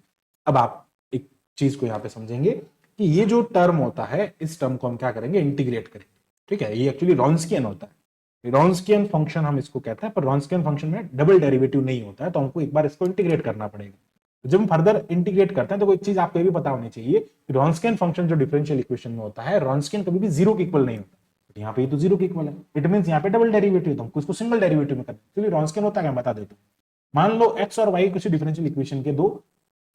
अब आप एक चीज को यहाँ पे समझेंगे कि ये जो टर्म होता है इस टर्म को हम क्या करेंगे, इंटीग्रेट करेंगे, ठीक है। ये एक्चुअली रॉन्स्कियन होता है, रॉन्स्कियन फंक्शन हम इसको कहते हैं, पर रॉन्स्कियन फंक्शन में डबल डेरिवेटिव नहीं होता है, तो हमको एक बार इसको इंटीग्रेट करना पड़ेगा। जब हम फर्दर इंटीग्रेट करते हैं तो कोई चीज आपको ये भी पता होनी चाहिए कि रॉन्स्कियन फंक्शन जो डिफरेंशियल इक्वेशन में होता है, रॉन्स्कियन कभी भी 0 के इक्वल नहीं होता। तो यहाँ पे ये तो 0 के इक्वल है, इट मींस यहाँ पे डबल डेरिवेटिव, तो हमको इसको सिंगल डेरिवेटिव में करना है। क्योंकि रॉन्स्कियन होता है क्या, बता देता हूँ। मान लो x और y किसी डिफरेंशियल इक्वेशन के दो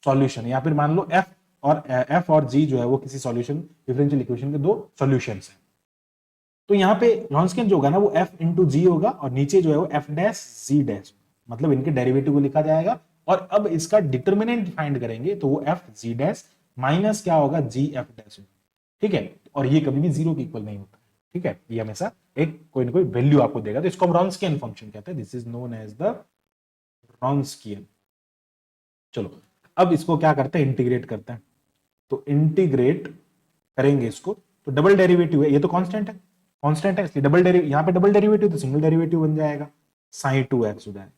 सॉल्यूशन, या फिर मान लो f और g जो है वो किसी सॉल्यूशन डिफरेंशियल इक्वेशन के दो सॉल्यूशंस हैं। तो यहाँ पे रॉन्स्कियन जो होगा ना वो f इंटू जी होगा, और नीचे जो है वो f डैश जी डैश, मतलब इनके डेरिवेटिव को लिखा जाएगा। और अब इसका डिटर्मिनेंट फाइंड करेंगे तो वो f जी डैश माइनस क्या होगा g f डैश होगा, ठीक है। और ये कभी भी 0 के इक्वल नहीं होता, ठीक है। ये हमेशा एक कोई ना कोई वैल्यू आपको देगा, तो इसको हम रॉन्स्कियन फंक्शन कहते हैं। This is known as the Wronskian. चलो अब इसको क्या करते हैं, इंटीग्रेट करते हैं। तो इंटीग्रेट करेंगे इसको, तो डबल डेरिवेटिव है, ये तो कांस्टेंट है, कांस्टेंट है, इसलिए डबल डेरिवेटिव, यहाँ पे डबल डेरिवेटिव तो सिंगल डेरिवेटिव बन जाएगा, sin 2x हो जाएगा,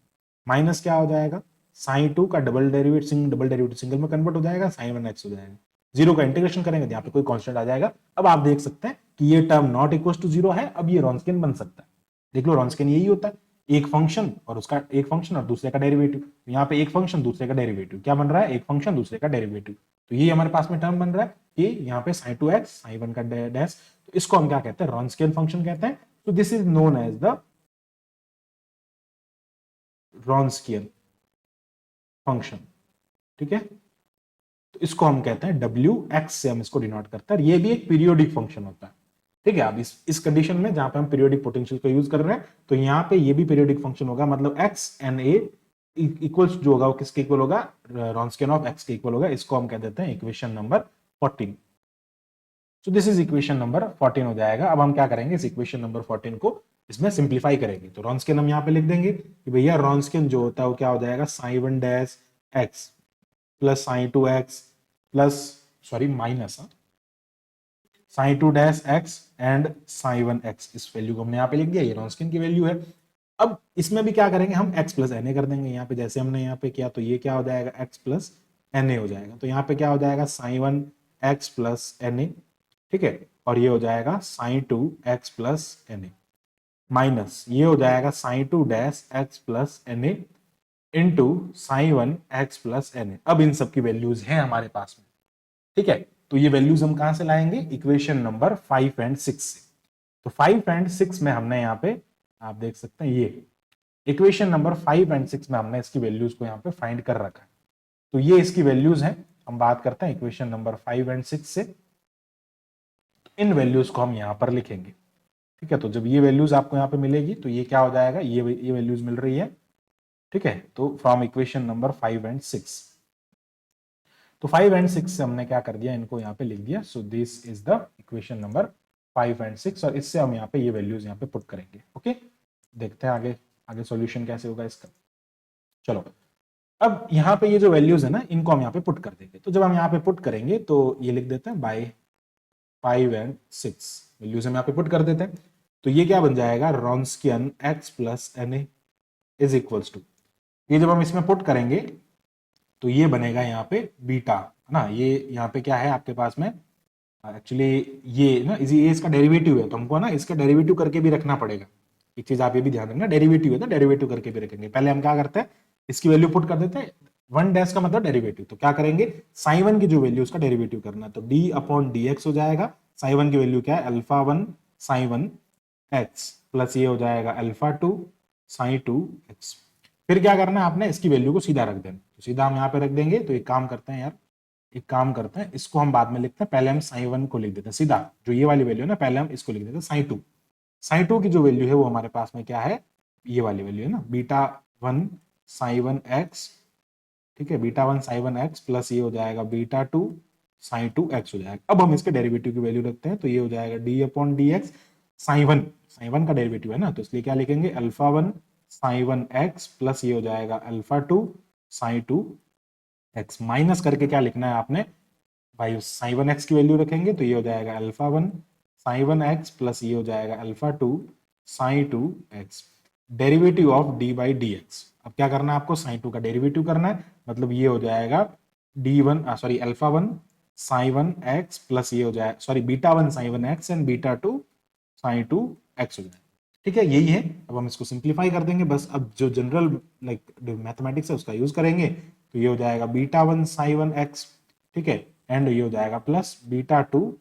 माइनस क्या हो जाएगा sin 2 का डबल डेरिवेटिव सिंगल में कन्वर्ट हो जाएगा, sin 1x हो जाएगा। 0 का इंटीग्रेशन करेंगे तो यहाँ पे कोई कांस्टेंट आ जाएगा। अब आप देख सकते हैं कि ये टर्म नॉट इक्वल टू 0 है, अब ये रॉन्स्कियन बन सकता है। देख लो रॉन्स्कियन यही होता है, एक फंक्शन और उसका एक फंक्शन और दूसरे का डेरिवेटिव। यहाँ पे एक फंक्शन दूसरे का डेरिवेटिव, क्या बन रहा है, एक फंक्शन दूसरे का डेरिवेटिव। तो ये हमारे पास में टर्म बन रहा है कि यहाँ पे sin 2x sin 1 का डैश, तो इसको हम क्या कहते हैं, रॉन्स्कियन फंक्शन कहते हैं। तो this is known as the Wronskian function, ठीक है। तो इसको हम कहते हैं wx से हम इसको डिनोट करते हैं। ये भी एक पीरियोडिक फंक्शन होता है, ठीक है। अब इस कंडीशन में जहां पे हम पीरियोडिक पोटेंशियल को यूज कर रहे हैं, तो यहाँ पे ये भी पीरियोडिक फंक्शन होगा, मतलब x एन ए इक्वल्स जो होगा वो किसके इक्वल होगा, रॉन्स्कियन ऑफ x के इक्वल होगा। इसको हम कह देते हैं equation number 14। So this is equation number 14 हो जाएगा। अब हम क्या करेंगे, इस इक्वेशन नंबर 14 को इसमें सिंप्लीफाई करेंगे। तो रॉन्स्कियन हम यहाँ पे लिख देंगे कि भैया रॉन्स्कियन जो होता है वो क्या हो जाएगा, sin 1 dash x plus sin 2x plus sorry minus sin 2 dash x and sin 1x, इस वैल्यू को हमने यहाँ पे लिख दिया, ये रॉन्स्कियन की वैल्यू है। अब इसमें भी क्या करेंगे हम, x प्लस na कर देंगे यहाँ पे, जैसे हमने यहाँ पे किया। तो ये क्या हो जाएगा, x प्लस na हो जाएगा। तो यहाँ पे क्या हो जाएगा, sin 1x प्लस na, ठीक है। और ये हो जाएगा sin 2x plus na minus ये हो जाएगा sin 2 dash x plus na into sin 1x plus na। अब इन सब की वैल्यूज हैं हमारे पास में, ठीक है। तो ये वैल्यूज हम कहां से लाएंगे, इक्वेशन नंबर 5 एंड 6 से। तो 5 एंड 6 में हमने यहाँ पे आप देख सकते हैं, ये इक्वेशन नंबर 5 एंड 6 में हमने इसकी वैल्यूज को यहाँ पे फाइंड कर रखा है। तो ये इसकी वैल्यूज हैं। हम बात करते हैं इक्वेशन नंबर 5 एंड 6 से। तो इन वैल्यूज को हम यहाँ पर लिखेंगे, ठीक है। तो जब ये वैल्यूज आपको यहाँ पे मिलेगी तो ये क्या हो जाएगा, ये वैल्यूज मिल रही है, ठीक है। तो फ्रॉम इक्वेशन नंबर 5 एंड 6, तो 5 एंड 6 से हमने क्या कर दिया, इनको यहाँ पे लिख दिया। सो this is the equation number 5 and 6, और इससे हम यहाँ पे ये वैल्यूज यहाँ पे पुट करेंगे। ओके, देखते हैं आगे आगे सॉल्यूशन कैसे होगा इसका। चलो अब यहाँ पे ये जो वैल्यूज है ना, इनको हम यहाँ पे पुट कर देंगे। तो जब हम यहाँ पे पुट करेंगे तो ये लिख देते हैं बाय 5 एंड 6 वैल्यूज हम यहाँ पे पुट कर देते हैं। तो ये क्या बन जाएगा, Wronskian x plus na is equals to, ये जब हम इसमें पुट करेंगे तो ये बनेगा यहाँ पे बीटा, है ना। ये यहाँ पे क्या है आपके पास में, एक्चुअली ये ना ये इसका डेरिवेटिव है, तो हमको ना इसका डेरिवेटिव करके भी रखना पड़ेगा। एक चीज आप ये भी ध्यान रखना, डेरिवेटिव है तो डेरिवेटिव करके भी रखेंगे। पहले हम क्या करते हैं, इसकी वैल्यू पुट कर देते हैं, 1 डैश का मतलब डेरिवेटिव। तो क्या करेंगे, sin 1 की जो वैल्यू उसका डेरिवेटिव करना, तो d अपॉन dx हो जाएगा। sin 1 की वैल्यू क्या है, अल्फा 1 sin 1 x प्लस ये हो जाएगा अल्फा 2 sin 2 x। फिर क्या करना है आपने, इसकी वैल्यू को सीधा रख देना, तो सीधा हम यहाँ पे रख देंगे। तो एक काम करते हैं यार, एक काम करते हैं, इसको हम बाद में लिखते हैं, पहले हम साई वन को लिख देते हैं सीधा, जो ये वाली वैल्यू है ना, पहले हम इसको लिख देते हैं साई टू। साई टू की जो वैल्यू है वो हमारे पास में क्या है, ये वाली वैल्यू है ना, beta one psi one x, ठीक है, beta one psi one x plus ये हो जाएगा beta to psi two x हो जाएगा। अब हम इसके डेरिवेटिव की वैल्यू रखते हैं, तो ये हो जाएगा D upon d x, psi one का डेरिवेटिव है ना, तो इसलिए क्या लिखेंगे, alpha one psi one x plus ये हो जाएगा alpha two psi two x, minus करके क्या लिखना है आपने भाई, उस साई वन एक्स की वैल्यू रखेंगे, तो ये हो जाएगा alpha one psi one x plus ये हो जाएगा alpha two psi two x, derivative of D by D x. अब क्या करना है आपको, साई टू का डेरिवेटिव करना है, मतलब ये हो जाएगा D one sorry alpha one psi one x plus ये हो जाएगा sorry beta one psi one x and beta two psi two x हो जाएगा। ठीक है, यही है। अब हम इसको सिंप्लीफाई कर देंगे बस, अब जो जनरल लाइक मैथमेटिक्स है उसका यूज करेंगे, तो ये हो जाएगा beta one psi one x, ठीक है, एंड ये हो जाएगा plus beta two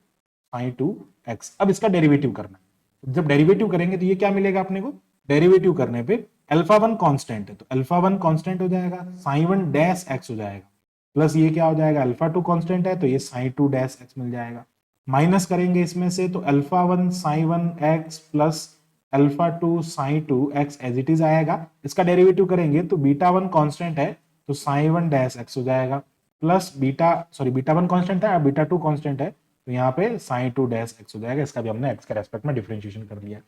psi two x. अब इसका डेरिवेटिव करना है, जब डेरिवेटिव करेंगे तो ये क्या मिलेगा अपने को, डेरिवेटिव करने पे अल्फा वन कांस्टेंट है तो अल्फा वन कांस्टेंट हो जाएगा, साई वन डैश एक्स हो जाएगा, प्लस ये क्या हो जाएगा, अल्फा टू कांस्टेंट है तो ये साई टू डैश एक्स मिल जाएगा, माइनस करेंगे इसमें से तो alpha one psi one x plus alpha two psi two x as it is आएगा। इसका डेरिवेटिव करेंगे तो बीटा वन कांस्टेंट है तो साई वन डैश एक्स हो जाएगा, प्लस बीटा वन कांस्टेंट है, बीटा टू कांस्टेंट है तो यहाँ पे साइन टू डैश एक्स हो जाएगा। इसका भी हमने एक्स के रेस्पेक्ट में डिफरेंशिएशन कर लिया।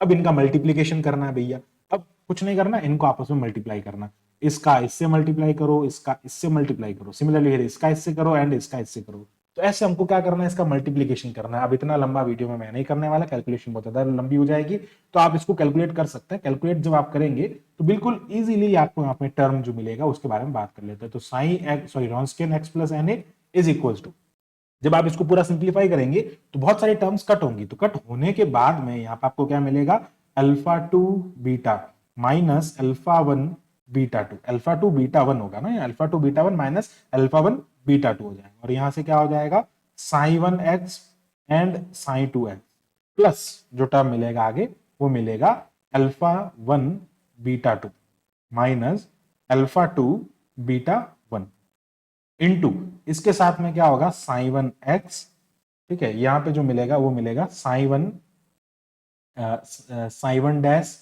अब इनका मल्टीप्लीकेशन करना है भैया, अब कुछ नहीं करना, इनको आपस में मल्टीप्लाई करना, इसका इससे मल्टीप्लाई करो, इसका इससे मल्टीप्लाई करो, सिमिलरली इसका इससे करो एंड इसका इससे करो। तो ऐसे हमको क्या करना है, इसका मल्टीप्लीकेशन करना है। अब इतना लंबा वीडियो में मैं नहीं करने वाला, कैलकुलेशन बहुत ज्यादा लंबी हो जाएगी, तो आप इसको कैलकुलेट कर सकते हैं। कैलकुलेट जब आप करेंगे तो बिल्कुल इजीली आपको यहाँ पे टर्म जो मिलेगा उसके बारे में बात कर लेते हैं। तो sine x sorry Wronskian x plus n a is equals to, जब आप इसको पूरा सिंप्लीफाई करेंगे तो बहुत सारी टर्म्स कट होंगी, तो कट होने के बाद में यहाँ पे आपको क्या मिलेगा, alpha two beta minus alpha one beta to, alpha two beta one होगा ना, alpha two beta one minus alpha one beta to हो जाएगा, और यहां से क्या हो जाएगा Sai one x and Sai two x, plus जो टर्म मिलेगा आगे वो मिलेगा alpha one beta two minus alpha two beta one into इसके साथ में क्या होगा साई वन एक्स, ठीक है, यहां पे जो मिलेगा वो मिलेगा साई वन डैश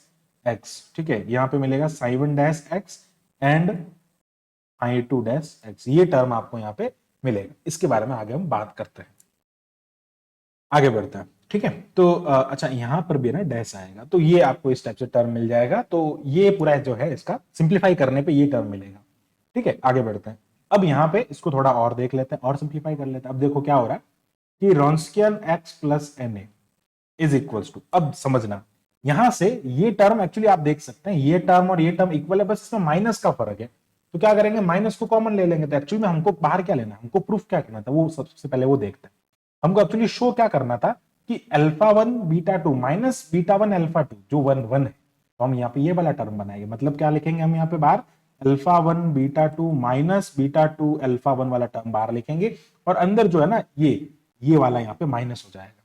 एक्स, ठीक है, यहां पे मिलेगा psi one dash x and Sai two dash x, ये टर्म आपको यहां पे मिलेगा। इसके बारे में आगे हम बात करते हैं, आगे बढ़ते हैं, ठीक है। तो अच्छा यहां पर भी ना डैश आएगा, तो ये आपको इस टाइप से टर्म मिल जाएगा, तो ये पूरा जो है इसका सिंप्लीफाई करने पे ये टर्म मिलेगा, ठीक है। आगे बढ़ते हैं, अब यहाँ पे इसको थोड़ा और देख लेते हैं और सिंप्लीफाई कर लेते हैं। अब देखो क्या हो रहा है कि Wronskian x plus n a is equals to, अब समझना यहां से ये टर्म एक्चुअली आप देख सकते हैं ये टर्म और ये टर्म इक्वल है, बस इसमें माइनस का फर्क है, तो क्या करेंगे माइनस को कॉमन ले लेंगे। तो एक्चुअली में हमको बाहर क्या लेना है, हमको प्रूफ क्या करना था, वो सबसे पहले वो देखते हैं। हमको एक्चुअली शो क्या करना था कि alpha one beta two minus beta one alpha two जो वन वन है, तो हम यहाँ पे ये वाला टर्म बनाएंगे, मतलब क्या लिखेंगे हम यहाँ पे बाहर alpha one beta two minus beta two alpha one वाला टर्म बाहर लिखेंगे, और अंदर जो है ना ये वाला यहाँ पे माइनस हो जाएगा,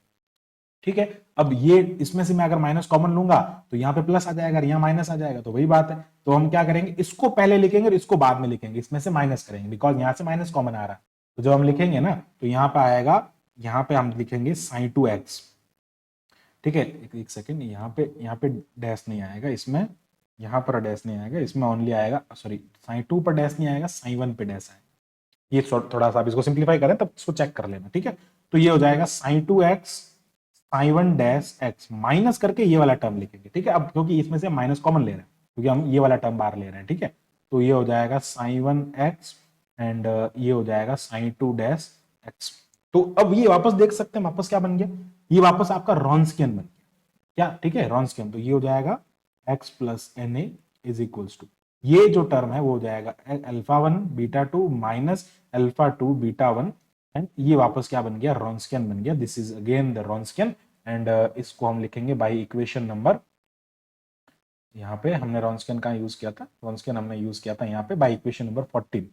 ठीक है। अब ये इसमें से मैं अगर माइनस कॉमन लूंगा तो यहाँ पे प्लस आ जाएगा, यहाँ माइनस आ जाएगा, तो वही बात है। तो हम क्या करेंगे, इसको पहले लिखेंगे और इसको बाद में लिखेंगे, इसमें से माइनस करेंगे बिकॉज यहाँ से माइनस कॉमन आ रहा है। तो जब हम लिखेंगे ना तो यहाँ पे आएगा, यहाँ पे हम लिखेंगे साइन टू एक्स, ठीक है, एक सेकेंड, यहाँ पे डैश नहीं आएगा इसमें, यहाँ पर डैश नहीं आएगा इसमें, ओनली आएगा सॉरी साइन टू पर डैश नहीं आएगा, साइन वन पे डैश आएगा। ये थोड़ा सा आप इसको सिंप्लीफाई करें तब इसको चेक कर लेना, ठीक है। तो ये हो जाएगा psi two x sine one dash x minus करके ये वाला टर्म लिखेंगे, ठीक है। अब क्योंकि इसमें से माइनस कॉमन ले रहे हैं क्योंकि हम ये वाला टर्म बाहर ले रहे हैं, ठीक है। तो ये हो जाएगा साइन वन एक्स एंड ये हो जाएगा साइन टू डैश एक्स। तो अब ये वापस देख सकते हैं वापस क्या बन गया, ये वापस आपका रॉन्स्कियन बन गया क्या, ठीक है, रॉन्स्कियन। तो ये हो जाएगा x plus n a is equals to, ये जो टर्म है वो हो जाएगा alpha one beta two minus alpha two beta one, and ये वापस क्या बन गया, रॉन्स्कियन बन गया। This is again the Wronskian एंड इसको हम लिखेंगे बाय इक्वेशन नंबर, यहाँ पे हमने रॉन्स्कियन का यूज किया था, रॉन्स्कियन हमने यूज किया था यहाँ पे by equation number 14,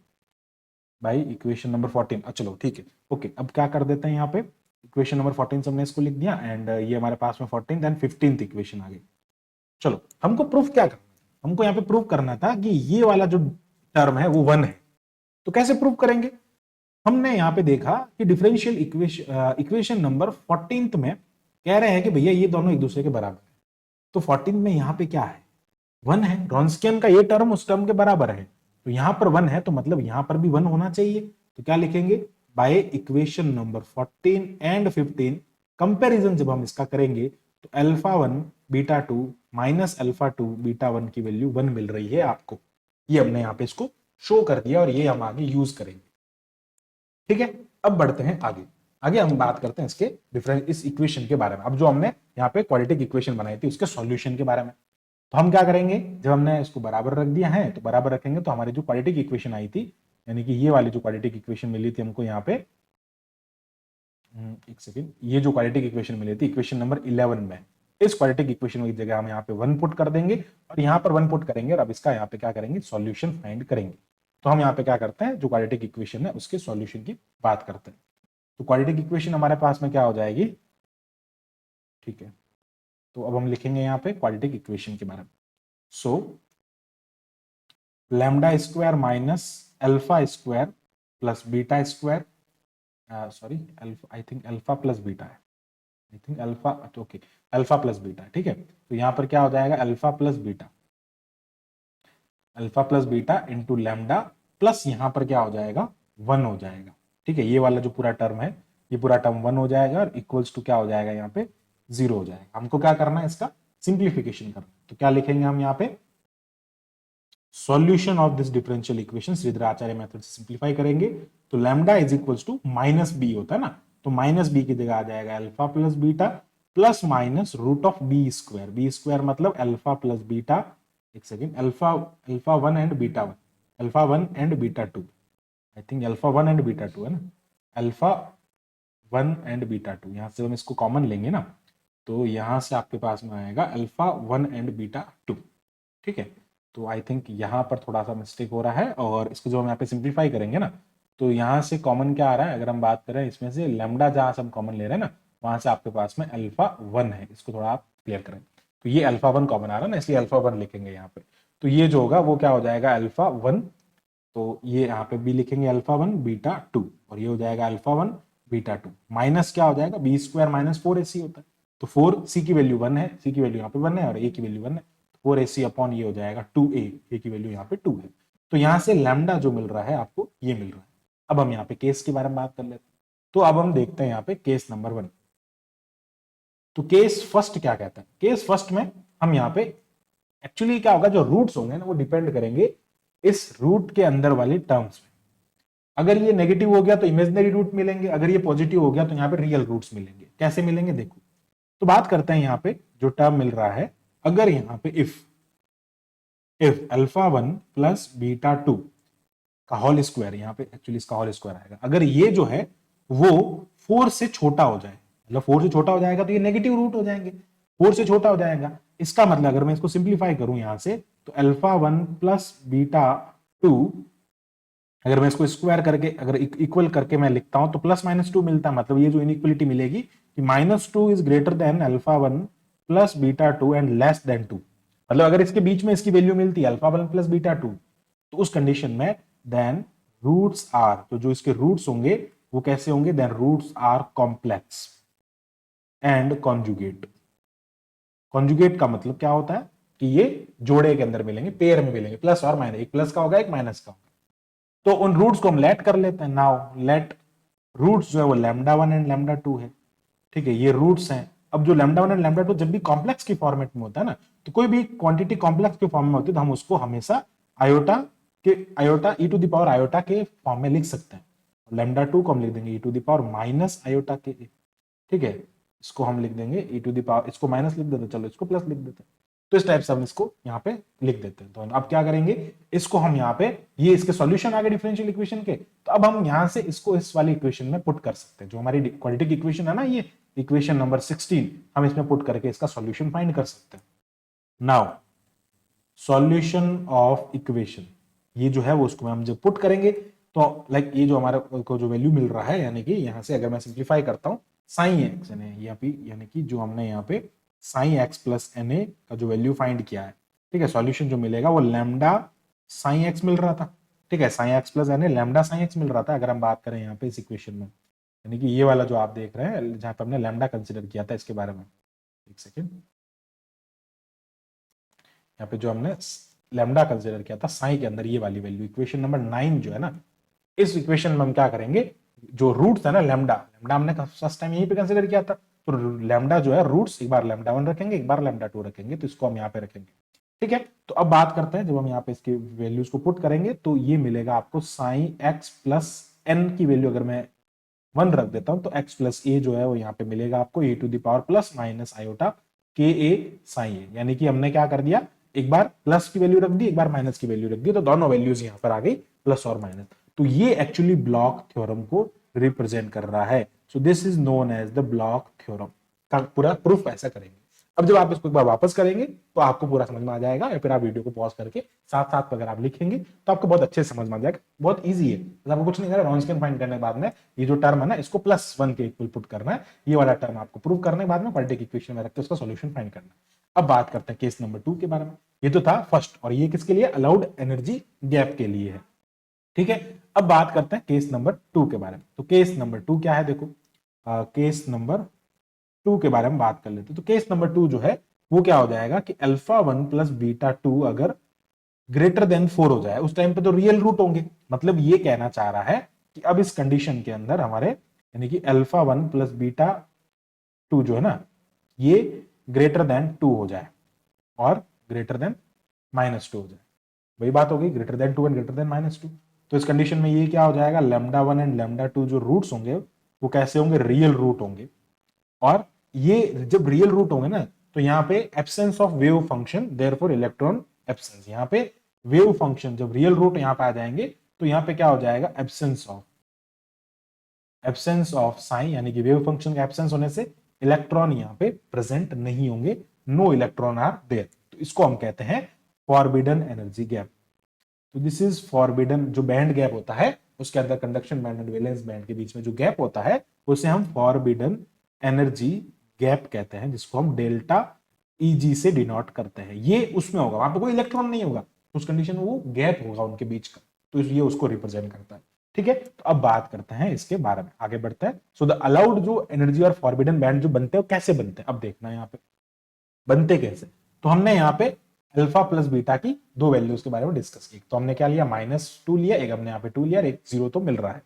by equation number 14। चलो ठीक है, ओके। अब क्या कर देते हैं यहाँ पे इक्वेशन नंबर 14 से हमने इसको लिख दिया एंड ये हमारे पास में 14 देन 15th इक्वेशन आ गई। चलो हमको प्रूफ क्या करना है, हमको यहाँ पे प्रूव करना था कि ये वाला जो टर्म है वो 1 है। तो कैसे प्रूव करेंगे? हमने यहाँ पे देखा कि डिफरेंशियल इक्वेशन नंबर 14th में कह रहे हैं कि भैया ये दोनों एक दूसरे के बराबर है। तो 14 में यहाँ पे क्या है? 1 है। रॉन्स्कियन का ये टर्म उस टर्म के बराबर है, तो यहां पर 1 है, तो मतलब यहां पर भी 1 होना चाहिए। तो क्या लिखेंगे? By equation number 14 and 15 comparison जब हम इसका करेंगे तो alpha 1 beta 2 minus alpha 2 beta 1 की वैल्यू 1 मिल रही है आपको। ये हमने यहाँ पे इसको शो कर दिया और ये हम आगे यूज करेंगे। ठीक है, अब बढ़ते हैं आगे। आगे हम बात करते हैं इसके डिफरेंस, इस इक्वेशन के बारे में। अब जो हमने यहाँ पे क्वाड्रेटिक इक्वेशन बनाई थी उसके सॉल्यूशन के बारे में, तो हम क्या करेंगे? जब हमने इसको बराबर रख दिया है तो बराबर रखेंगे तो हमारी जो क्वाड्रेटिक इक्वेशन आई थी, यानी कि ये वाली जो क्वाड्रेटिक इक्वेशन मिली थी हमको यहाँ पे, एक सेकेंड, ये जो क्वाड्रेटिक इक्वेशन मिली थी इक्वेशन नंबर 11 में, इस क्वाड्रेटिक इक्वेशन की जगह हम यहाँ पे 1 पुट कर देंगे और यहाँ पर 1 पुट करेंगे और अब इसका यहाँ पे क्या करेंगे? सॉल्यूशन फाइंड करेंगे। तो हम यहाँ पे क्या करते हैं, जो क्वाड्रेटिक इक्वेशन है उसके सॉल्यूशन की बात करते हैं। तो क्वाड्रेटिक इक्वेशन हमारे पास में क्या हो जाएगी? ठीक है, तो अब हम लिखेंगे यहाँ पे क्वाड्रेटिक इक्वेशन के बारे में। So lambda square minus alpha square plus beta square, sorry alpha, I think alpha plus बीटा है, I think alpha, okay alpha plus beta, ठीक है। तो यहाँ पर क्या हो जाएगा? Alpha plus beta, alpha plus beta into lambda plus यहाँ पर क्या हो जाएगा? 1 हो जाएगा। ठीक है, ये वाला जो पूरा टर्म है ये पूरा टर्म 1 हो जाएगा और इक्वल्स टू क्या हो जाएगा? यहाँ पे 0 हो जाएगा। हमको क्या करना है? इसका सिंप्लीफिकेशन करना। तो क्या लिखेंगे हम यहाँ पे? Solution of this differential equation Sridhar Acharya method से सिंप्लीफाई करेंगे तो lambda is equals to minus b होता है ना, तो माइनस बी की जगह आ जाएगा alpha plus beta plus minus root of b square, b square मतलब अल्फा प्लस बीटा, एक second, alpha alpha 1 and beta 1, alpha 1 and beta 2, I think alpha 1 and beta 2 है ना, अल्फा 1 एंड बीटा 2, यहां से हम इसको कॉमन लेंगे ना, तो यहां से आपके पास में आएगा अल्फा 1 एंड बीटा 2। ठीक है, तो आई थिंक यहाँ पर थोड़ा सा मिस्टेक हो रहा है और इसको जो हम यहाँ पे सिंप्लीफाई करेंगे ना, तो यहाँ से कॉमन क्या आ रहा है? अगर हम बात करें इसमें से लैम्डा जहां से हम कॉमन ले रहे हैं ना, वहां से आपके पास में अल्फा 1 है, इसको थोड़ा आप क्लियर करें। तो ये अल्फा 1 कॉमन आ रहा है ना, इसलिए अल्फा 1 लिखेंगे यहाँ पे। तो ये जो होगा वो क्या हो जाएगा? अल्फा 1, तो ये यहाँ पे भी लिखेंगे अल्फा 1 बीटा 2 और ये हो जाएगा अल्फा 1 बीटा 2 माइनस क्या हो जाएगा? बी स्क्वायर माइनस 4ac होता है, तो 4 सी की वैल्यू 1 है, सी की वैल्यू यहाँ पे 1 है और ए की वैल्यू 1 है, 4ac अपॉन ये हो जाएगा 2a, ए की वैल्यू यहाँ पे 2 है। तो यहाँ से लैम्डा जो मिल रहा है आपको ये मिल रहा है। अब हम यहाँ पे केस के बारे में बात कर लेते हैं। तो अब हम देखते हैं यहाँ पे केस नंबर 1। तो केस फर्स्ट क्या कहता है? केस फर्स्ट में हम यहाँ पे एक्चुअली क्या होगा, जो रूट्स होंगे ना वो डिपेंड करेंगे इस रूट के अंदर वाली टर्म्स में। अगर ये नेगेटिव हो गया तो इमेजिनरी रूट मिलेंगे, अगर ये पॉजिटिव हो गया तो यहाँ पे रियल रूट्स मिलेंगे। कैसे मिलेंगे देखो, तो बात करते हैं यहाँ पे जो टर्म मिल रहा है, अगर यहाँ पे इफ अल्फा 1 प्लस बीटा 2 का होल स्क्वायर, यहाँ पे एक्चुअली इसका होल स्क्वायर आएगा, अगर ये जो है वो 4 से छोटा हो जाए, मतलब 4 से छोटा हो जाएगा तो ये नेगेटिव रूट हो जाएंगे, 4 से छोटा हो जाएगा। इसका मतलब अगर मैं इसको सिंप्लीफाई करूं यहां से, तो अल्फा 1 प्लस बीटा 2, अगर मैं इसको स्क्वायर करके अगर इक्वल करके मैं लिखता हूं तो प्लस माइनस 2 मिलता है, मतलब ये जो इनइक्वलिटी मिलेगी कि -2 is greater than alpha 1 plus beta 2 and less than 2, मतलब अगर इसके बीच में इसकी वैल्यू मिलती है अल्फा 1 प्लस बीटा 2, तो उस कंडीशन में देन रूट्स आर, तो जो इसके रूट्स होंगे वो कैसे होंगे? Then roots are complex and conjugate. Conjugate का मतलब क्या होता है कि ये जोड़े के अंदर मिलेंगे, पेयर में मिलेंगे, प्लस और माइनस, एक प्लस का होगा एक माइनस का होगा। तो उन रूट्स को हम लेट कर लेते हैं। नाउ लेट रूट्स जो है वो लैम्डा 1 एंड लैम्डा 2 है। ठीक है, ये रूट्स हैं। अब जो लैम्डा 1 एंड लैम्डा 2 जब भी कॉम्प्लेक्स की फॉर्मेट में होता है ना, तो कोई भी क्वांटिटी कॉम्प्लेक्स के फॉर्म में होती है तो हम उसको हमेशा iota e to the power iota के फॉर्म में लिख सकते हैं। लैम्डा 2 को हम लिख देंगे e to the power minus iota k. ठीक है, इसको हम लिख देंगे ई टू द पावर, इसको माइनस लिख देते, चलो इसको प्लस लिख देते हैं। तो इस टाइप से हम इसको यहाँ पे लिख देते हैं। तो अब क्या करेंगे, इसको हम यहाँ पे, ये इसके सॉल्यूशन आ गए डिफरेंशियल इक्वेशन के, तो अब हम यहाँ से इसको इस वाली इक्वेशन में पुट कर सकते हैं। जो हमारी क्वाड्रेटिक इक्वेशन है ना, ये इक्वेशन नंबर 16, हम इसमें पुट करके इसका सॉल्यूशन फाइंड कर सकते हैं। नाउ सॉल्यूशन ऑफ इक्वेशन, ये जो है वो उसको हम जब पुट करेंगे तो लाइक ये जो हमारे को जो वैल्यू मिल रहा है, यानी कि यहाँ से अगर मैं सिंप्लीफाई करता हूँ साइन एक्स एन ए, यानी कि जो हमने यहाँ पे sign x plus n a का जो वैल्यू फाइंड किया है, ठीक है, सॉल्यूशन जो मिलेगा वो लैम्डा साइन एक्स मिल रहा था। ठीक है, साइन एक्स प्लस यानी लैम्डा साइन एक्स मिल रहा था अगर हम बात करें यहाँ पे इस इक्वेशन में, यानी कि ये वाला जो आप देख रहे हैं जहां पे हमने लैम्डा कंसिडर किया था इसके बारे में। एक सेकेंड, यहाँ पे जो हमने लैम्डा कंसिडर किया था साइन के अंदर ये वाली वैल्यू, इक्वेशन नंबर 9 जो है ना, इस इक्वेशन में हम क्या करेंगे, जो रूट्स है ना लैम्डा, लैम्डा हमने फर्स्ट टाइम यहीं पे कंसिडर किया था, तो लैम्डा जो है रूट्स एक बार लैम्डा 1 रखेंगे, एक बार लैम्डा 2 रखेंगे, तो इसको हम यहाँ पे रखेंगे। ठीक है, तो अब बात करते हैं, जब हम यहाँ पे इसके वैल्यूज को पुट करेंगे तो ये मिलेगा आपको साइन एक्स प्लस एन की वैल्यू अगर मैं 1 रख देता हूं तो x प्लस ए जो है वो यहाँ पे मिलेगा आपको e to the power plus minus iota के ए साइन ए, यानी कि हमने क्या कर दिया, एक बार प्लस की वैल्यू रख दी, एक बार माइनस की वैल्यू रख दी, तो दोनों वैल्यूज यहाँ पर आ गई प्लस और माइनस। तो ये एक्चुअली ब्लॉक थ्योरम को रिप्रेजेंट कर रहा है। So this is known as the Bloch theorem का पूरा प्रूफ ऐसा करेंगे। अब जब आप इसको एक बार वापस करेंगे तो आपको पूरा समझ में आ जाएगा, या फिर आप वीडियो को पॉज करके साथ साथ अगर आप लिखेंगे तो आपको बहुत अच्छे से समझ में आ जाएगा। बहुत इजी है, बस आपको कुछ नहीं करना, रॉन्स्कियन फाइंड करने के बाद में ये जो टर्म है ना इसको +1 के इक्वल पुट करना है, ये वाला टर्म आपको प्रूव करने के बाद में क्वाड्रेटिक इक्वेशन में रख के उसका सॉल्यूशन फाइंड करना है। अब बात करते हैं केस नंबर 2 के बारे में। ये तो था फर्स्ट, और ये किसके लिए, अलाउड एनर्जी गैप के लिए है। ठीक है, अब बात करते हैं केस नंबर 2 के बारे में। तो केस नंबर 2 क्या है, देखो केस नंबर 2 के बारे में बात कर लेते हैं। तो केस नंबर 2 जो है वो क्या हो जाएगा कि α1 प्लस β2 अगर ग्रेटर देन 4 हो जाए, उस टाइम पे तो रियल रूट होंगे। मतलब ये कहना चाह रहा है कि अब इस कंडीशन के अंदर हमारे, यानी कि α1 प्लस β2 जो है ना, ये ग्रेटर देन 2 हो जाए और ग्रेटर देन -2 हो जाए। वही बात हो गई, greater than 2 and greater than -2। तो इस कंडीशन में ये क्या हो जाएगा, λ1 एंड λ2 जो रूट्स होंगे वो कैसे होंगे, रियल रूट होंगे। और ये जब रियल रूट होंगे ना, तो यहाँ पे absence of wave function, therefore electron absence, यहाँ पे वेव फंक्शन जब रियल रूट यहाँ पे आ जाएंगे तो यहाँ पे क्या हो जाएगा, एब्सेंस ऑफ साइन, यानी कि वेव फंक्शन का एब्सेंस होने से इलेक्ट्रॉन यहाँ पे प्रेजेंट नहीं होंगे, नो इलेक्ट्रॉन आर देयर। तो इसको हम कहते हैं फॉरबिडन एनर्जी गैप। तो दिस इज फॉरबिडन, जो बैंड गैप होता है उसके अंदर conduction band and valence band के बीच में जो गैप होता है उसे हम फॉरबिडन एनर्जी गैप कहते हैं, जिसको हम डेल्टा ईजी से डिनोट करते हैं। ये उसमें होगा, वहां पे कोई इलेक्ट्रॉन नहीं होगा, उस कंडीशन में वो गैप होगा उनके बीच का, तो ये उसको रिप्रेजेंट करता है। ठीक है, तो अब बात करते हैं इसके बारे में, आगे बढ़ते हैं। सो द अलाउड जो एनर्जी और फॉरबिडन बैंड जो बनते हैं वो कैसे बनते हैं, अब देखना है यहाँ पे बनते कैसे। तो हमने यहाँ पे अल्फा प्लस बीटा की दो वैल्यूज के बारे में डिस्कस की। तो हमने क्या लिया, -2 लिया, एक हमने यहाँ पे 2 लिया, एक 0 तो मिल रहा है।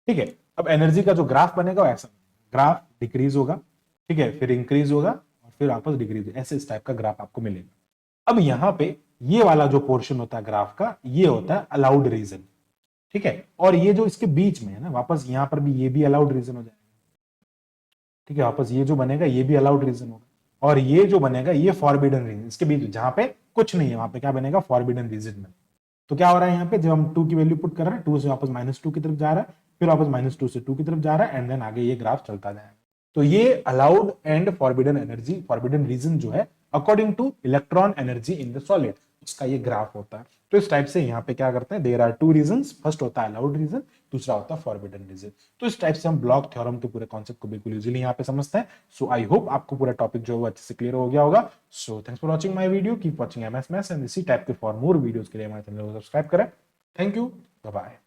ठीक है, अब एनर्जी का जो ग्राफ बनेगा ऐसा, ग्राफ डिक्रीज होगा, ठीक है, फिर इंक्रीज होगा और फिर वापस डिक्रीज, ऐसे इस टाइप का ग्राफ आपको मिलेगा। अब यहाँ पे ये वाला जो पोर्शन होता है ग्राफ का, ये होता है अलाउड रीजन। ठीक है, और ये जो इसके बीच में है ना, वापस यहाँ पर भी ये भी अलाउड रीजन हो जाएगा। ठीक है, वापस ये जो बनेगा ये भी अलाउड रीजन होगा, और ये जो बनेगा ये फॉरबिडन रीजन, इसके बीच जहां पे कुछ नहीं है वहां पे क्या बनेगा, फॉरबिडन रीजन में। तो क्या हो रहा है यहाँ पे, जब हम 2 की वैल्यू पुट कर रहे हैं, 2 से वापस -2 की तरफ जा रहा है, फिर वापस -2 से 2 की तरफ जा रहा है, एंड देन आगे ये ग्राफ चलता जाएगा। तो ये allowed and forbidden energy, forbidden region जो है according to electron energy in the solid, उसका ये ग्राफ होता है। तो इस टाइप से यहाँ पे क्या करते हैं, देयर आर 2 रीजंस, फर्स्ट होता है अलाउड रीजन, दूसरा होता है फॉरबिडन रीजन। तो इस टाइप से हम ब्लॉक थ्योरम के पूरे कॉन्सेप्ट को बिल्कुल इजीली यहाँ पे समझते हैं। सो आई होप आपको पूरा टॉपिक जो है वो अच्छे से क्लियर हो गया होगा। So thanks for watching my video, keep watching MS maths and इसी टाइप के फॉर मोर वीडियोस के लिए हमारे चैनल को सब्सक्राइब करें। Thank you, bye bye.